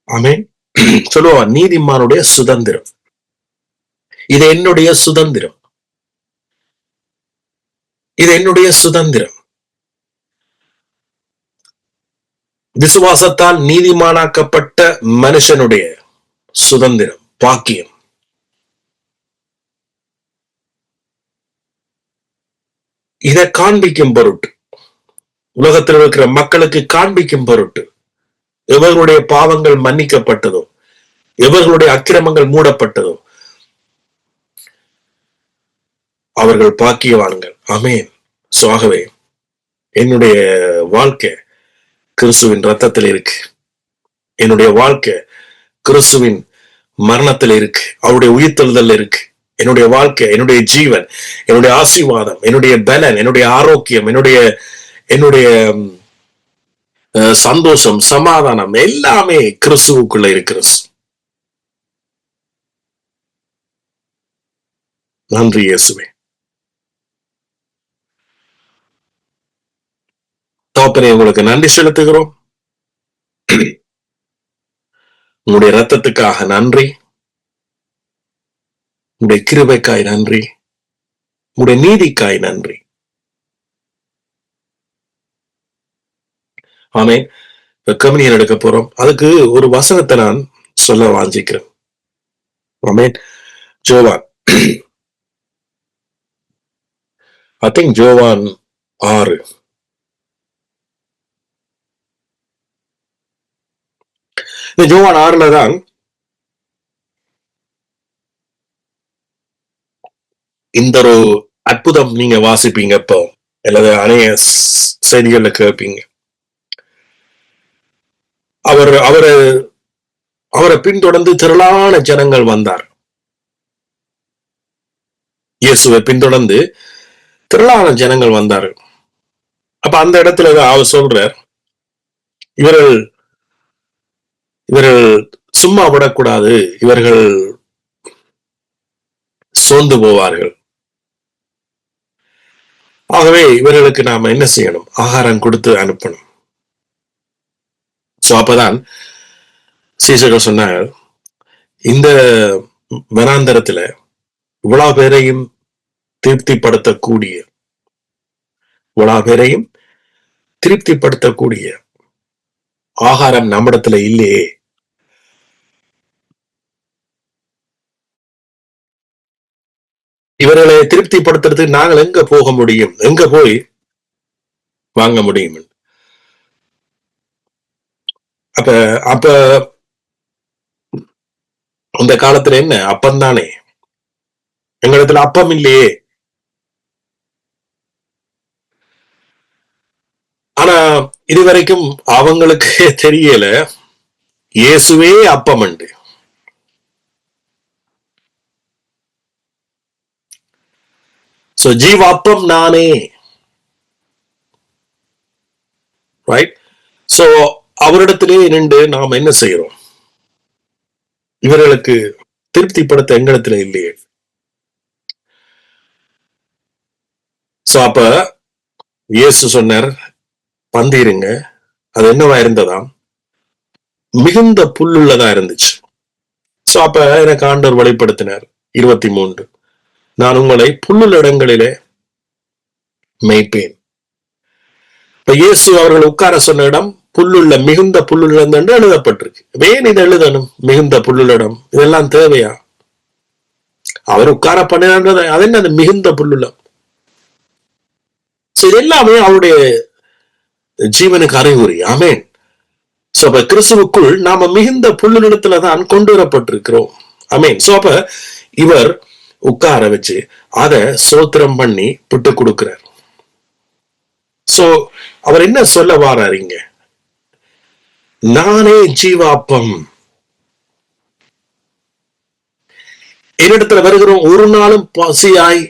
ஆமென். சொல்லுவா, நீதிமானுடைய சுதந்திரம். இது என்னுடைய சுதந்திரம். இது என்னுடைய சுதந்திரம். விசுவாசத்தால் நீதிமானாக்கப்பட்ட மனுஷனுடைய சுதந்திரம், பாக்கியம். இதை காண்பிக்கும் பொருட்டு, உலகத்தில் இருக்கிற மக்களுக்கு காண்பிக்கும் பொருட்டு, எவர்களுடைய பாவங்கள் மன்னிக்கப்பட்டதோ, எவர்களுடைய அக்கிரமங்கள் மூடப்பட்டதோ, அவர்கள் பாக்கியவான்கள். ஆமென். ஆகவே என்னுடைய வாழ்க்கை கிறிஸ்துவின் ரத்தத்தில் இருக்கு. என்னுடைய வாழ்க்கை கிறிஸ்துவின் மரணத்தில் இருக்கு. அவருடைய உயிர்த்தெழுதல் இருக்கு. என்னுடைய வாழ்க்கை, என்னுடைய ஜீவன், என்னுடைய ஆசீர்வாதம், என்னுடைய பலன், என்னுடைய ஆரோக்கியம், என்னுடைய சந்தோஷம், சமாதானம் எல்லாமே கிறிஸ்துவுக்குள்ள இருக்கிறது. நன்றி இயேசுவே. தகப்பனே, உங்களுக்கு நன்றி செலுத்துகிறோம். உங்களுடைய ரத்தத்துக்காக நன்றி, உங்களுடைய கிருபைக்காய் நன்றி, உங்களுடைய நீதிக்காய் நன்றி. ஆமென். கம்யூனியன் எடுக்க போறோம். அதுக்கு ஒரு வசனத்தை நான் சொல்ல வாஞ்சிக்கிறேன். ஆமென். ஜோவான், ஐ திங்க் ஜோவான் 6. இந்த ஜோவான் 6ல தான் இந்த ஒரு அற்புதம் நீங்க வாசிப்பீங்க. இப்போ அல்லது அநேக செய்திகள்ல கேட்பீங்க. அவரை பின்தொடர்ந்து திரளான ஜனங்கள் வந்தார். இயேசுவை பின்தொடர்ந்து திரளான ஜனங்கள் வந்தார்கள். அப்ப அந்த இடத்துல அவர் சொல்றார், இவர்கள் சும்மா விடக்கூடாது, இவர்கள் சோர்ந்து போவார்கள். ஆகவே இவர்களுக்கு நாம என்ன செய்யணும்? ஆகாரம் கொடுத்து அனுப்பணும். அப்பதான் சீசர்கள் சொன்னார், இந்த வனாந்தரத்துல இவ்வளவு பேரையும் திருப்திப்படுத்தக்கூடிய ஆகாரம் நம்மிடத்துல இல்லையே. இவர்களை திருப்திப்படுத்துறதுக்கு நாங்கள் எங்க போக முடியும்? எங்க போய் வாங்க முடியும்? அப்ப அந்த காலத்துல என்ன? அப்பம் தானே. எங்களிடத்துல அப்பம் இல்லையே. ஆனா இதுவரைக்கும் அவங்களுக்கு தெரியல இயேசுவே அப்பம் உண்டு. ஜீவாப்பம் நானே. ரைட்? அவரிடத்திலே நின்று நாம் என்ன செய்யறோம்? இவர்களுக்கு திருப்திப்படுத்த எங்களிடத்துல இல்லையே. சோ அப்ப இயேசு சொன்னார், பந்திருங்க. அது என்னவா இருந்ததாம்? மிகுந்த புல்லுள்ளதா இருந்துச்சு. சோ அப்ப எனக்கு ஆண்டவர் வெளிப்படுத்தினார் 23, நான் உங்களை புல்லுள்ள இடங்களிலே மேய்ப்பேன். இப்ப இயேசு அவர்கள் உட்கார சொன்ன இடம் புல்லுள்ள, மிகுந்த புல்லுள்ள என்று எழுதப்பட்டிருக்கு. ஏன் இது எழுதணும்? மிகுந்த புல்லுள்ள இடம், இதெல்லாம் தேவையா? அவர் உட்கார பண்ணினது அது என்ன? மிகுந்த புல்லுள்ள. இது எல்லாமே அவருடைய ஜீவனுக்கு அறிகுறி. ஆமேன். சோ அப்ப கிறிஸ்துவுக்குள் நாம மிகுந்த புல்லுநிலத்துலதான் கொண்டு வரப்பட்டிருக்கிறோம். ஆமேன். சோ அப்ப இவர் உட்கார வச்சு அதை சோத்திரம் பண்ணி விட்டு கொடுக்கிறார். சோ அவர் என்ன சொல்ல வாராருங்க? நானே ஜீவாப்பம். என்னிடத்துல வருகிறோம், ஒரு நாளும் பசியாய்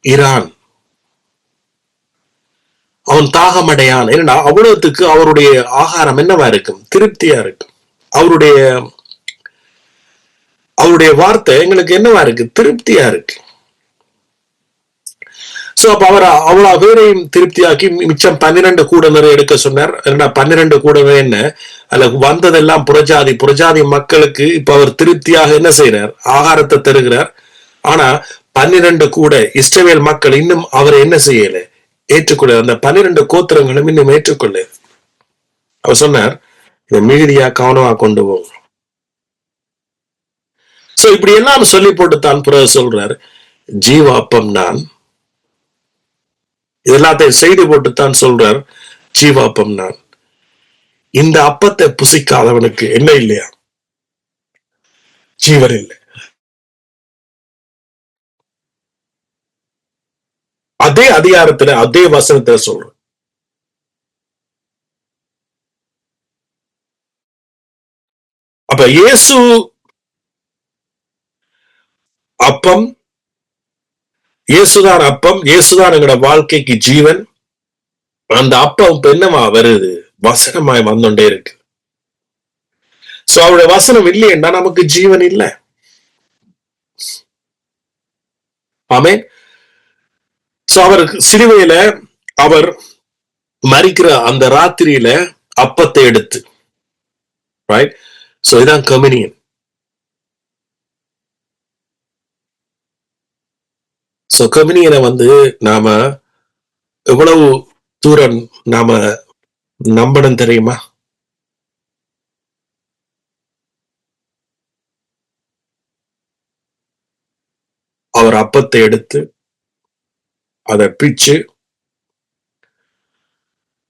இரான், அவன் தாகமடையான். ஏன்னா அவ்வளவுக்கு அவருடைய ஆகாரம் என்னவா இருக்கும்? திருப்தியா இருக்கும். அவருடைய வார்த்தை எங்களுக்கு என்னவா இருக்கு? திருப்தியா இருக்கு. சோ அப்ப அவர் அவ்வளவு பேரையும் திருப்தியாக்கி மிச்சம் 12 கூடவரை எடுக்க சொன்னார். 12 கூடவே என்ன, அதுல வந்ததெல்லாம் புறஜாதி மக்களுக்கு இப்ப அவர் திருப்தியாக என்ன செய்யறார்? ஆகாரத்தை தருகிறார். ஆனா 12 கூட இஸ்ரவேல் மக்கள் இன்னும் அவரை என்ன செய்யல? ஏற்றுக்கொள்ள. அந்த 12 கோத்திரங்களும் இன்னும் ஏற்றுக்கொள்ள. அவர் சொன்னார், இதை மிகுதியா கவனமா கொண்டு போகும். சோ இப்படி எல்லாம் சொல்லி போட்டு தான் பிறகு சொல்றார், ஜீவாப்பம் நான். இதெல்லாத்தையும் செய்து போட்டுத்தான் சொல்றார், ஜீவாப்பம் நான். இந்த அப்பத்தை புசிக்காதவனுக்கு என்ன இல்லையா? ஜீவன் இல்லை. அதே அதிகாரத்துல அதே வசனத்தை சொல்றேன். அப்ப இயேசு அப்பம், இயேசுதான் அப்பம், இயேசுதான் எங்களோட வாழ்க்கைக்கு ஜீவன். அந்த அப்பம் இப்ப என்னவா வருது? வசனமாய் வந்துட்டே இருக்கு. சோ அவருடைய வசனம் இல்லையேன்னா நமக்கு ஜீவன் இல்லை. ஆமென். சோ அவர் சிலுவையில அவர் மரிக்கிற அந்த ராத்திரியில அப்பத்தை எடுத்து, ரைட்? சோ இதான் கம்யூனியன். சோ கம்யூனியனை நாம எவ்வளவு தூரம் நாம நம்பணும் தெரியுமா? அவர் அப்பத்தை எடுத்து அதை பிச்சு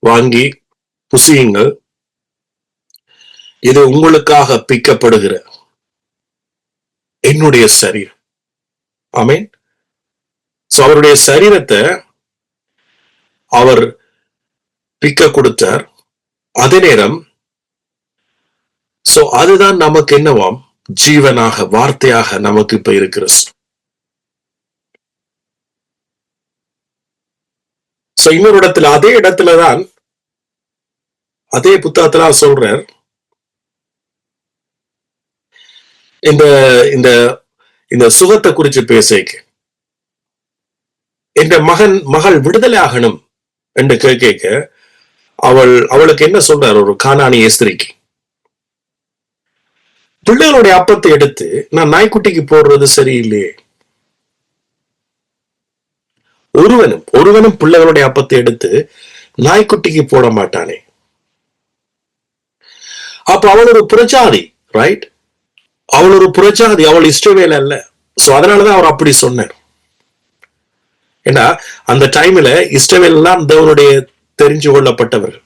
வாங்கி புசியுங்கள், இது உங்களுக்காக பிக்கப்படுகிற என்னுடைய சரீரம். ஆமென். சோ அவருடைய சரீரத்தை அவர் பிக்க கொடுத்தார். அதே நேரம் சோ அதுதான் நமக்கு என்னவாம்? ஜீவனாக, வார்த்தையாக நமக்கு இப்ப இருக்கிற. சோ இன்னொரு இடத்துல, அதே இடத்துலதான், அதே புத்தகத்துல சொல்றார், இந்த இந்த இந்த சுகத்தை குறிச்சு பேசிக்கு, என்ற மகள் விடுதலை ஆகணும் என்று கேட்க அவளுக்கு என்ன சொல்றார்? ஒரு கானானிய ஸ்திரீக்கு, பிள்ளைகளுடைய அப்பத்தை எடுத்து நான் நாய்க்குட்டிக்கு போடுறது சரியில்லையே. ஒருவனும் பிள்ளைகளுடைய அப்பத்தை எடுத்து நாய்க்குட்டிக்கு போட மாட்டானே. அப்ப அவள் ஒரு புறஜாதி, ரைட்? அவள் ஒரு புறஜாதி, அவள் இஸ்ரவேல் அல்ல. சோ அதனாலதான் அவர் அப்படி சொன்னார். ஏன்னா அந்த டைம்ல இஸ்ரவேல் எல்லாம் தேவனுடைய தெரிஞ்சு கொள்ளப்பட்டவர்கள்.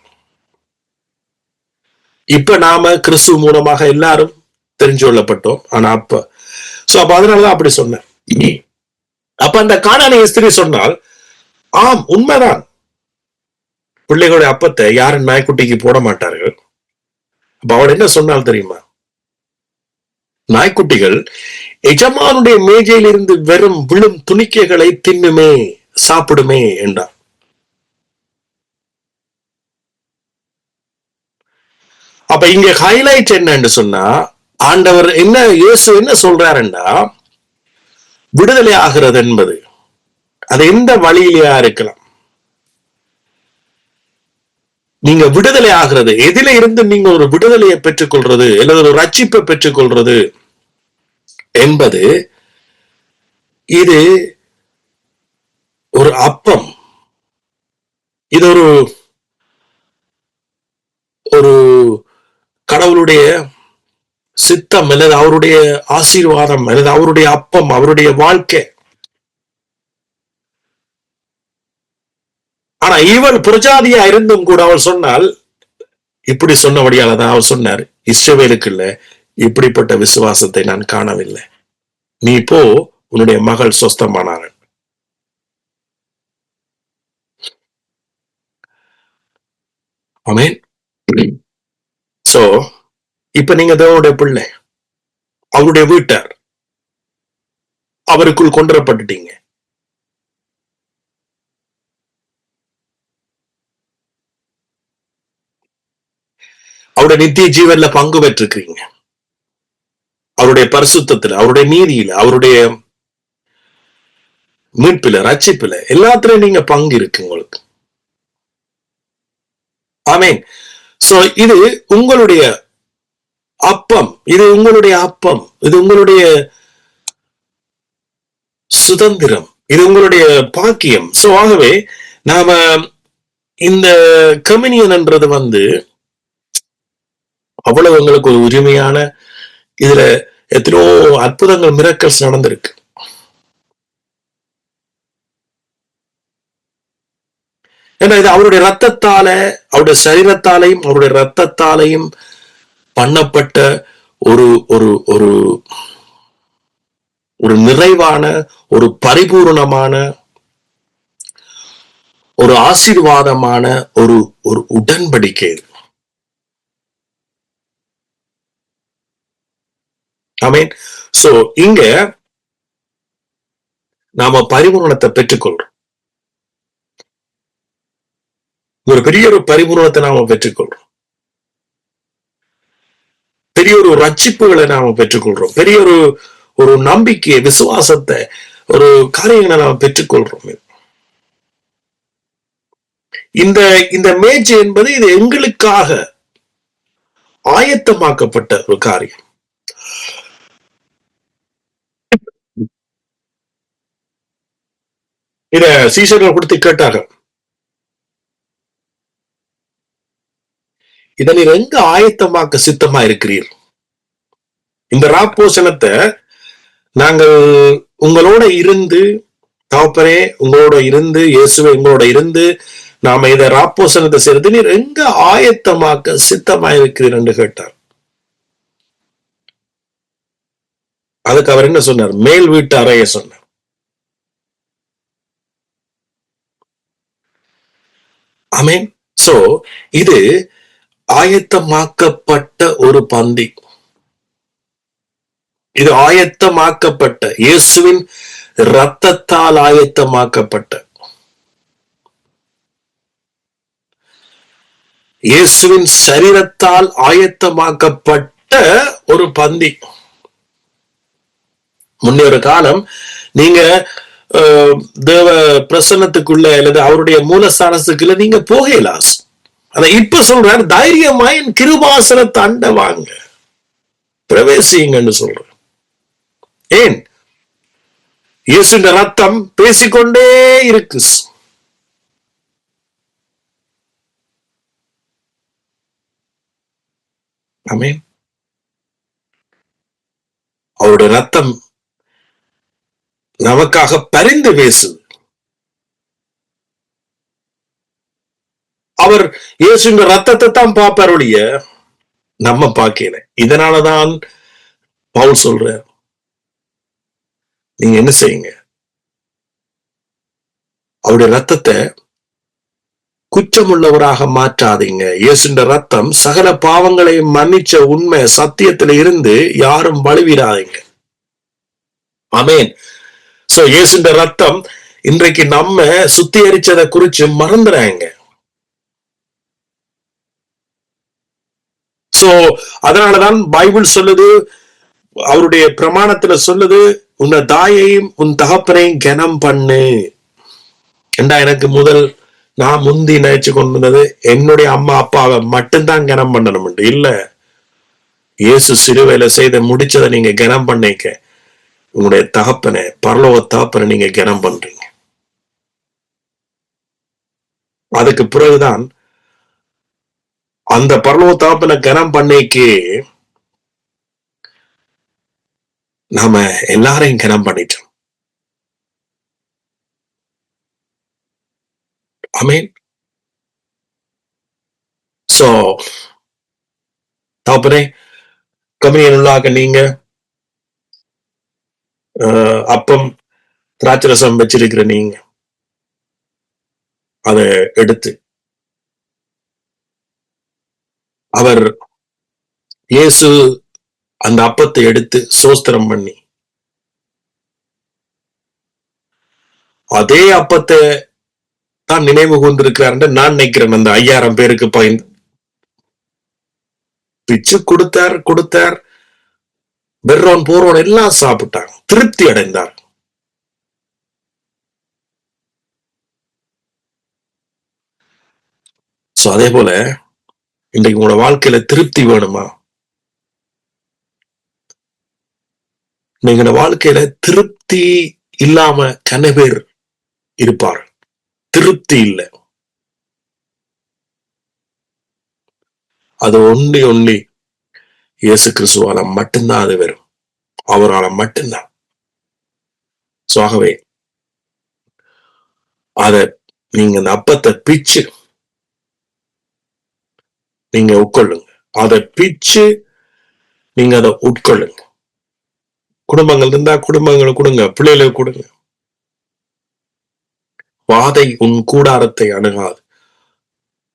இப்ப நாம கிறிஸ்து மூலமாக எல்லாரும் தெரிஞ்சு கொள்ளப்பட்டோம். ஆனா அப்ப அதனாலதான் அப்படி சொன்ன. அப்ப அந்த கானானிய ஸ்திரீ சொன்னால், ஆம் உண்மைதான், பிள்ளைகளுடைய அப்பத்தை யாரும் நாய்க்குட்டிக்கு போட மாட்டார்கள். அப்ப அவள் என்ன சொன்னால் தெரியுமா? நாய்க்குட்டிகள் எஜமானுடைய மேஜையில் இருந்து வெறும் விழும் துணிக்கைகளை தின்னுமே, சாப்பிடுமே என்றார். அப்ப இங்க ஹைலைட் என்னன்னு சொன்னா, ஆண்டவர் என்ன, இயேசு என்ன சொல்றாருன்னா, விடுதலை ஆகிறது என்பது அது எந்த வழியிலேயா இருக்கலாம். நீங்க விடுதலை ஆகிறது எதில இருந்து நீங்க ஒரு விடுதலையை பெற்றுக்கொள்றது அல்லது ஒரு ரட்சிப்பை பெற்றுக்கொள்றது என்பது, இது ஒரு அப்பம், இது ஒரு ஒரு கடவுளுடைய சித்தம் அல்லது அவருடைய ஆசீர்வாதம் அல்லது அவருடைய அப்பம், அவருடைய வாழ்க்கை. ஆனா இவள் புரஜாதியா இருந்தும் கூட அவள் சொன்னால், இப்படி சொன்னபடியாலதான் அவர் சொன்னார், இஸ்ரவேலுக்கு இல்ல இப்படிப்பட்ட விசுவாசத்தை நான் காணவில்லை, நீ போ, உன்னுடைய மகள் சொஸ்தமானாள். ஆமென். சோ இப்ப நீங்க தேவனுடைய பிள்ளை, அவருடைய வீட்டார், அவருக்குள் கொண்டுவரப்பட்டுட்டீங்க. அவருடைய நித்திய ஜீவன்ல பங்கு பெற்றிருக்கிறீங்க. அவருடைய பரிசுத்தத்துல, அவருடைய நீதியில, அவருடைய மீட்பில, ரட்சிப்பில, எல்லாத்திலையும் நீங்க பங்கு இருக்கு உங்களுக்கு. ஆமென். சோ இது உங்களுடைய அப்பம், இது உங்களுடைய அப்பம், இது உங்களுடைய சுதந்திரம், இது உங்களுடைய பாக்கியம். சோ ஆகவே நாம இந்த கம்யூனியன் என்றது அவ்வளவு எங்களுக்கு ஒரு உரிமையான, இதுல எத்தனையோ அற்புதங்கள், மிரக்கல்ஸ் நடந்திருக்கு. ஏன்னா இது அவருடைய ரத்தத்தால, அவருடைய சரீரத்தாலையும் அவருடைய ரத்தத்தாலையும் பண்ணப்பட்ட ஒரு ஒரு ஒரு ஒரு நிறைவான, ஒரு பரிபூர்ணமான, ஒரு ஆசீர்வாதமான ஒரு ஒரு உடன்படிக்கை. ஆமென். சோ இங்க நாம பரிபூரணத்தை பெற்றுக்கொள்றோம். ஒரு பெரிய ஒரு பரிபூரணத்தை நாம பெற்றுக்கொள்றோம். பெரிய ஒரு ரட்சிப்புகளை நாம பெற்றுக்கொள்றோம். பெரிய ஒரு ஒரு நம்பிக்கையை, விசுவாசத்தை, ஒரு காரியங்களை நாம பெற்றுக்கொள்றோம். இந்த இந்த மேட்ச் என்பது இது எங்களுக்காக ஆயத்தமாக்கப்பட்ட ஒரு காரியம். இத சீசர்கள் கொடுத்து கேட்டாங்க, இதை நீர் எங்க ஆயத்தமாக்க சித்தமா இருக்கிறீர்? இந்த ராப்போசனத்தை நாங்கள் உங்களோட இருந்து, தகப்பனே உங்களோட இருந்து, இயேசுவை உங்களோட இருந்து நாம இதை ராப்போசனத்தை செய்யறது நீர் எங்க ஆயத்தமாக்க சித்தமா இருக்கிறீர் என்று கேட்டார். அதுக்கு அவர் என்ன சொன்னார்? மேல் வீட்டு அறைய சொன்னார். ஆமென். சோ இது ஆயத்தமாக்கப்பட்ட ஒரு பந்தி. இது ஆயத்தமாக்கப்பட்ட, இயேசுவின் இரத்தத்தால் ஆயத்தமாக்கப்பட்ட, இயேசுவின் சரீரத்தால் ஆயத்தமாக்கப்பட்ட ஒரு பந்தி. முன்னே ஒரு காலம் நீங்க தேவ பிரசன்னத்துக்குள்ள அல்லது அவருடைய மூலஸ்தானத்துக்குள்ள நீங்க போகலாம். அத இப்ப சொல்றார், தைரியமா என் கிருபாசனத்தை அண்ட வாங்க, பிரவேசிங்கன்னு சொல்ற. ஏன்? இயேசுவின் ரத்தம் பேசிக்கொண்டே இருக்கு. ஆமென். அவருடைய ரத்தம் நமக்காக பரிந்து பேசுது. அவர் இயேசுவின் ரத்தத்தை தான் பார்ப்பார் ஒழிய நம்ம பார்க்கல. இதனாலதான் பவுல் சொல்றார், நீங்க என்ன செய்யுங்க, அவருடைய ரத்தத்தை குற்றமுள்ளவராக மாற்றாதீங்க. இயேசுவின் ரத்தம் சகல பாவங்களையும் மன்னிச்ச உண்மை சத்தியத்துல இருந்து யாரும் வலுவிடாதீங்க. ஆமென். சோ இயேசுவின் ரத்தம் இன்றைக்கு நம்ம சுத்திகரிச்சதை குறிச்சு மறந்துறாங்க. சோ அதனாலதான் பைபிள் சொல்லுது, அவருடைய பிரமாணத்துல சொல்லுது, உன்னை தாயையும் உன் தகப்பனையும் கனம் பண்ணு. ஏண்டா எனக்கு முதல் நான் முந்தி நினைச்சு கொண்டிருந்தது என்னுடைய அம்மா அப்பாவை மட்டும்தான் கனம் பண்ணணும் இல்ல. இயேசு சிலுவையில செய்த முடிச்சதை நீங்க கனம் பண்ணிக்க, உங்களுடைய தகப்பனை, பரலோக தகப்பனை நீங்க கனம் பண்றீங்க. அதுக்கு பிறகுதான் அந்த பரலோக தகப்பனை கனம் பண்ணிக்கு நாம எல்லாரையும் கனம் பண்ணிட்டோம். ஆமென். சோ தகப்பனே, கம்யூனியன் உள்ளாக நீங்க அப்பம் திராட்சரசம் வச்சிருக்கிற நீங்க அதை எடுத்து அவர் இயேசு அந்த அப்பத்தை எடுத்து சோஸ்திரம் பண்ணி அதே அப்பத்தை தான் நினைவு கொண்டிருக்கிறார் நான் நினைக்கிறேன். அந்த 5000 பேருக்கு பயந்து பிச்சு கொடுத்தார். வெர்ரோன் போரோன் எல்லாம் சாப்பிட்டாங்க, திருப்தி அடைந்தார். சோ அதே போல இன்றைக்கு உங்களோட வாழ்க்கையில திருப்தி வேணுமா? நீங்க வாழ்க்கையில திருப்தி இல்லாம கன பேர் இருப்பார். திருப்தி இல்லை. அது ஒன்லி இயேசு கிறிஸ்துவால மட்டும்தான் அது வரும். அவரால் மட்டும்தான். ஆகவே அத நீங்க அந்த அப்பத்தை பிச்சு நீங்க உட்கொள்ளுங்க. அதை பிச்சு நீங்க அதை உட்கொள்ளுங்க. குடும்பங்கள் இருந்தா குடும்பங்களுக்கு கொடுங்க, பிள்ளைகளுக்கு கொடுங்க. வாதை உன் கூடாரத்தை அணுகாது.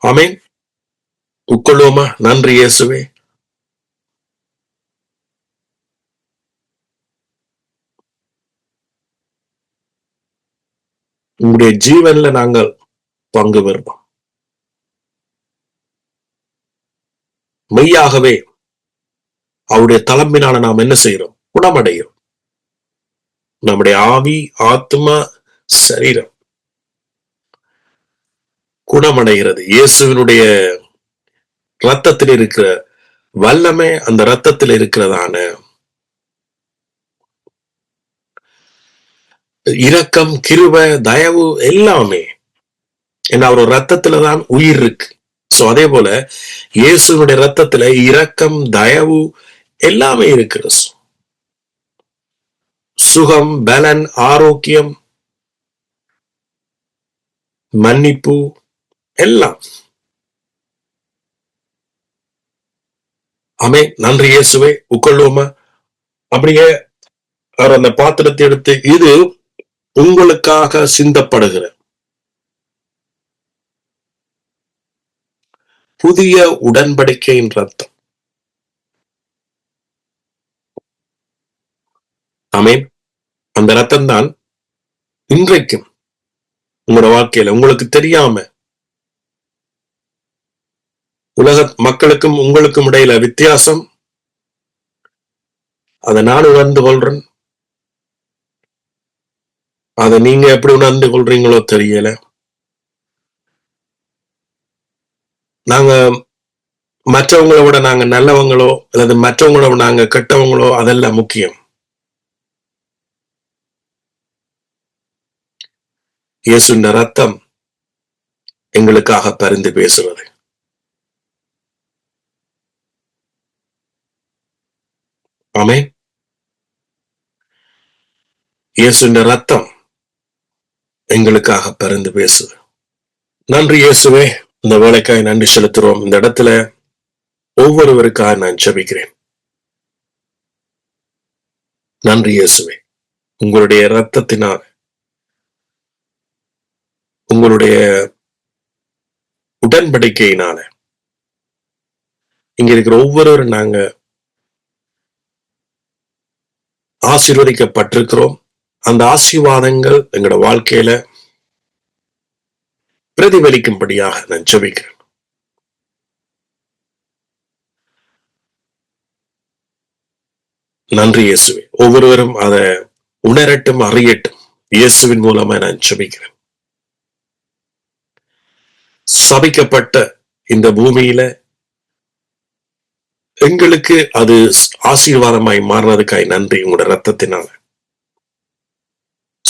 ஆமென். உட்கொள்வோமா? நன்றி இயேசுவே. உங்களுடைய ஜீவன்ல நாங்கள் பங்கு பெறுவோம். மெய்யாகவே அவருடைய தலைமையினால நாம் என்ன செய்யறோம்? குணமடைகிறோம். நம்முடைய ஆவி, ஆத்மா, சரீரம் குணமடைகிறது. இயேசுவினுடைய ரத்தத்தில் இருக்கிற வல்லமை, அந்த ரத்தத்தில் இருக்கிறதான இரக்கம், கிருபை, தயவு எல்லாமே ஏன்னா அவர் ரத்தத்துலதான் உயிர் இருக்கு. சோ அதே போல இயேசுனுடைய ரத்தத்துல இரக்கம், தயவு எல்லாமே இருக்கிறது. சுகம், பலன், ஆரோக்கியம், மன்னிப்பு எல்லாம். ஆமே. நன்றி இயேசுவே. உட்கொள்வோமா? அப்படியே அவர் அந்த பாத்திரத்தை எடுத்து, இது உங்களுக்காக சிந்தப்படுகிற புதிய உடன்படிக்கையின் ரத்தம். ஆமென். அந்த ரத்தம் தான் இன்றைக்கும் உங்களோட வாழ்க்கையில உங்களுக்கு தெரியாம உலக மக்களுக்கும் உங்களுக்கும் இடையில வித்தியாசம் அதை நான் உணர்ந்து கொள்றேன். அதை நீங்க எப்படி உணர்ந்து கொள்றீங்களோ தெரியல. நாங்க மற்றவங்களை விட நாங்க நல்லவங்களோ அல்லது மற்றவங்கள விட நாங்க கெட்டவங்களோ அதெல்லாம் முக்கியம். இயேசுவின் ரத்தம் எங்களுக்காக பரிந்து பேசுவது. ஆமென். இயேசுவின் ரத்தம் எங்களுக்காக பரிந்து பேசுது. நன்றி இயேசுவே. இந்த வேலைக்காய் நன்றி செலுத்துறோம். இந்த இடத்துல ஒவ்வொருவருக்காக நான் ஜெபிக்கிறேன். நன்றி இயேசுவே. உங்களுடைய ரத்தத்தினால், உங்களுடைய உடன்படிக்கையினால இங்க இருக்கிற ஒவ்வொருவரும் நாங்க ஆசீர்வதிக்கப்பட்டிருக்கிறோம். அந்த ஆசீர்வாதங்கள் எங்களோட வாழ்க்கையில பிரதிபலிக்கும்படியாக நான் ஜெபிக்கிறேன். நன்றி இயேசுவே. ஒவ்வொருவரும் அதை உணரட்டும், அறியட்டும். இயேசுவின் மூலமா நான் ஜெபிக்கிறேன். சபிக்கப்பட்ட இந்த பூமியில எங்களுக்கு அது ஆசீர்வாதமாய் மாறுறதுக்காய் நன்றி உங்களோட ரத்தத்தினால.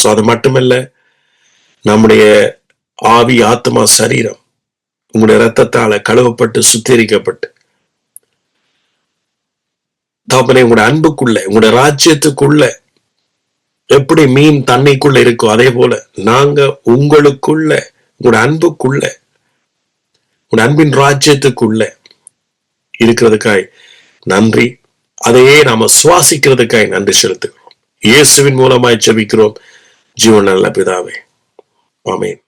சோ அது மட்டுமல்ல, நம்முடைய ஆவி, ஆத்மா, சரீரம் உங்களுடைய ரத்தத்தால கழுவப்பட்டு சுத்திகரிக்கப்பட்டு தகப்பனே உங்களுடைய அன்புக்குள்ள, உங்களுடைய ராஜ்யத்துக்குள்ள எப்படி மீன் தண்ணிக்குள்ள இருக்கோ அதே போல நாங்க உங்களுக்குள்ள, உங்களுடைய அன்புக்குள்ள, உங்களுடைய அன்பின் ராஜ்யத்துக்குள்ள இருக்கிறதுக்காய் நன்றி. அதையே நாம சுவாசிக்கிறதுக்காய் நன்றி செலுத்துகிறோம். இயேசுவின் மூலமாய் ஜெபிக்கிறோம் ஜீவன் நல்ல பிதாவே. ஆமென்.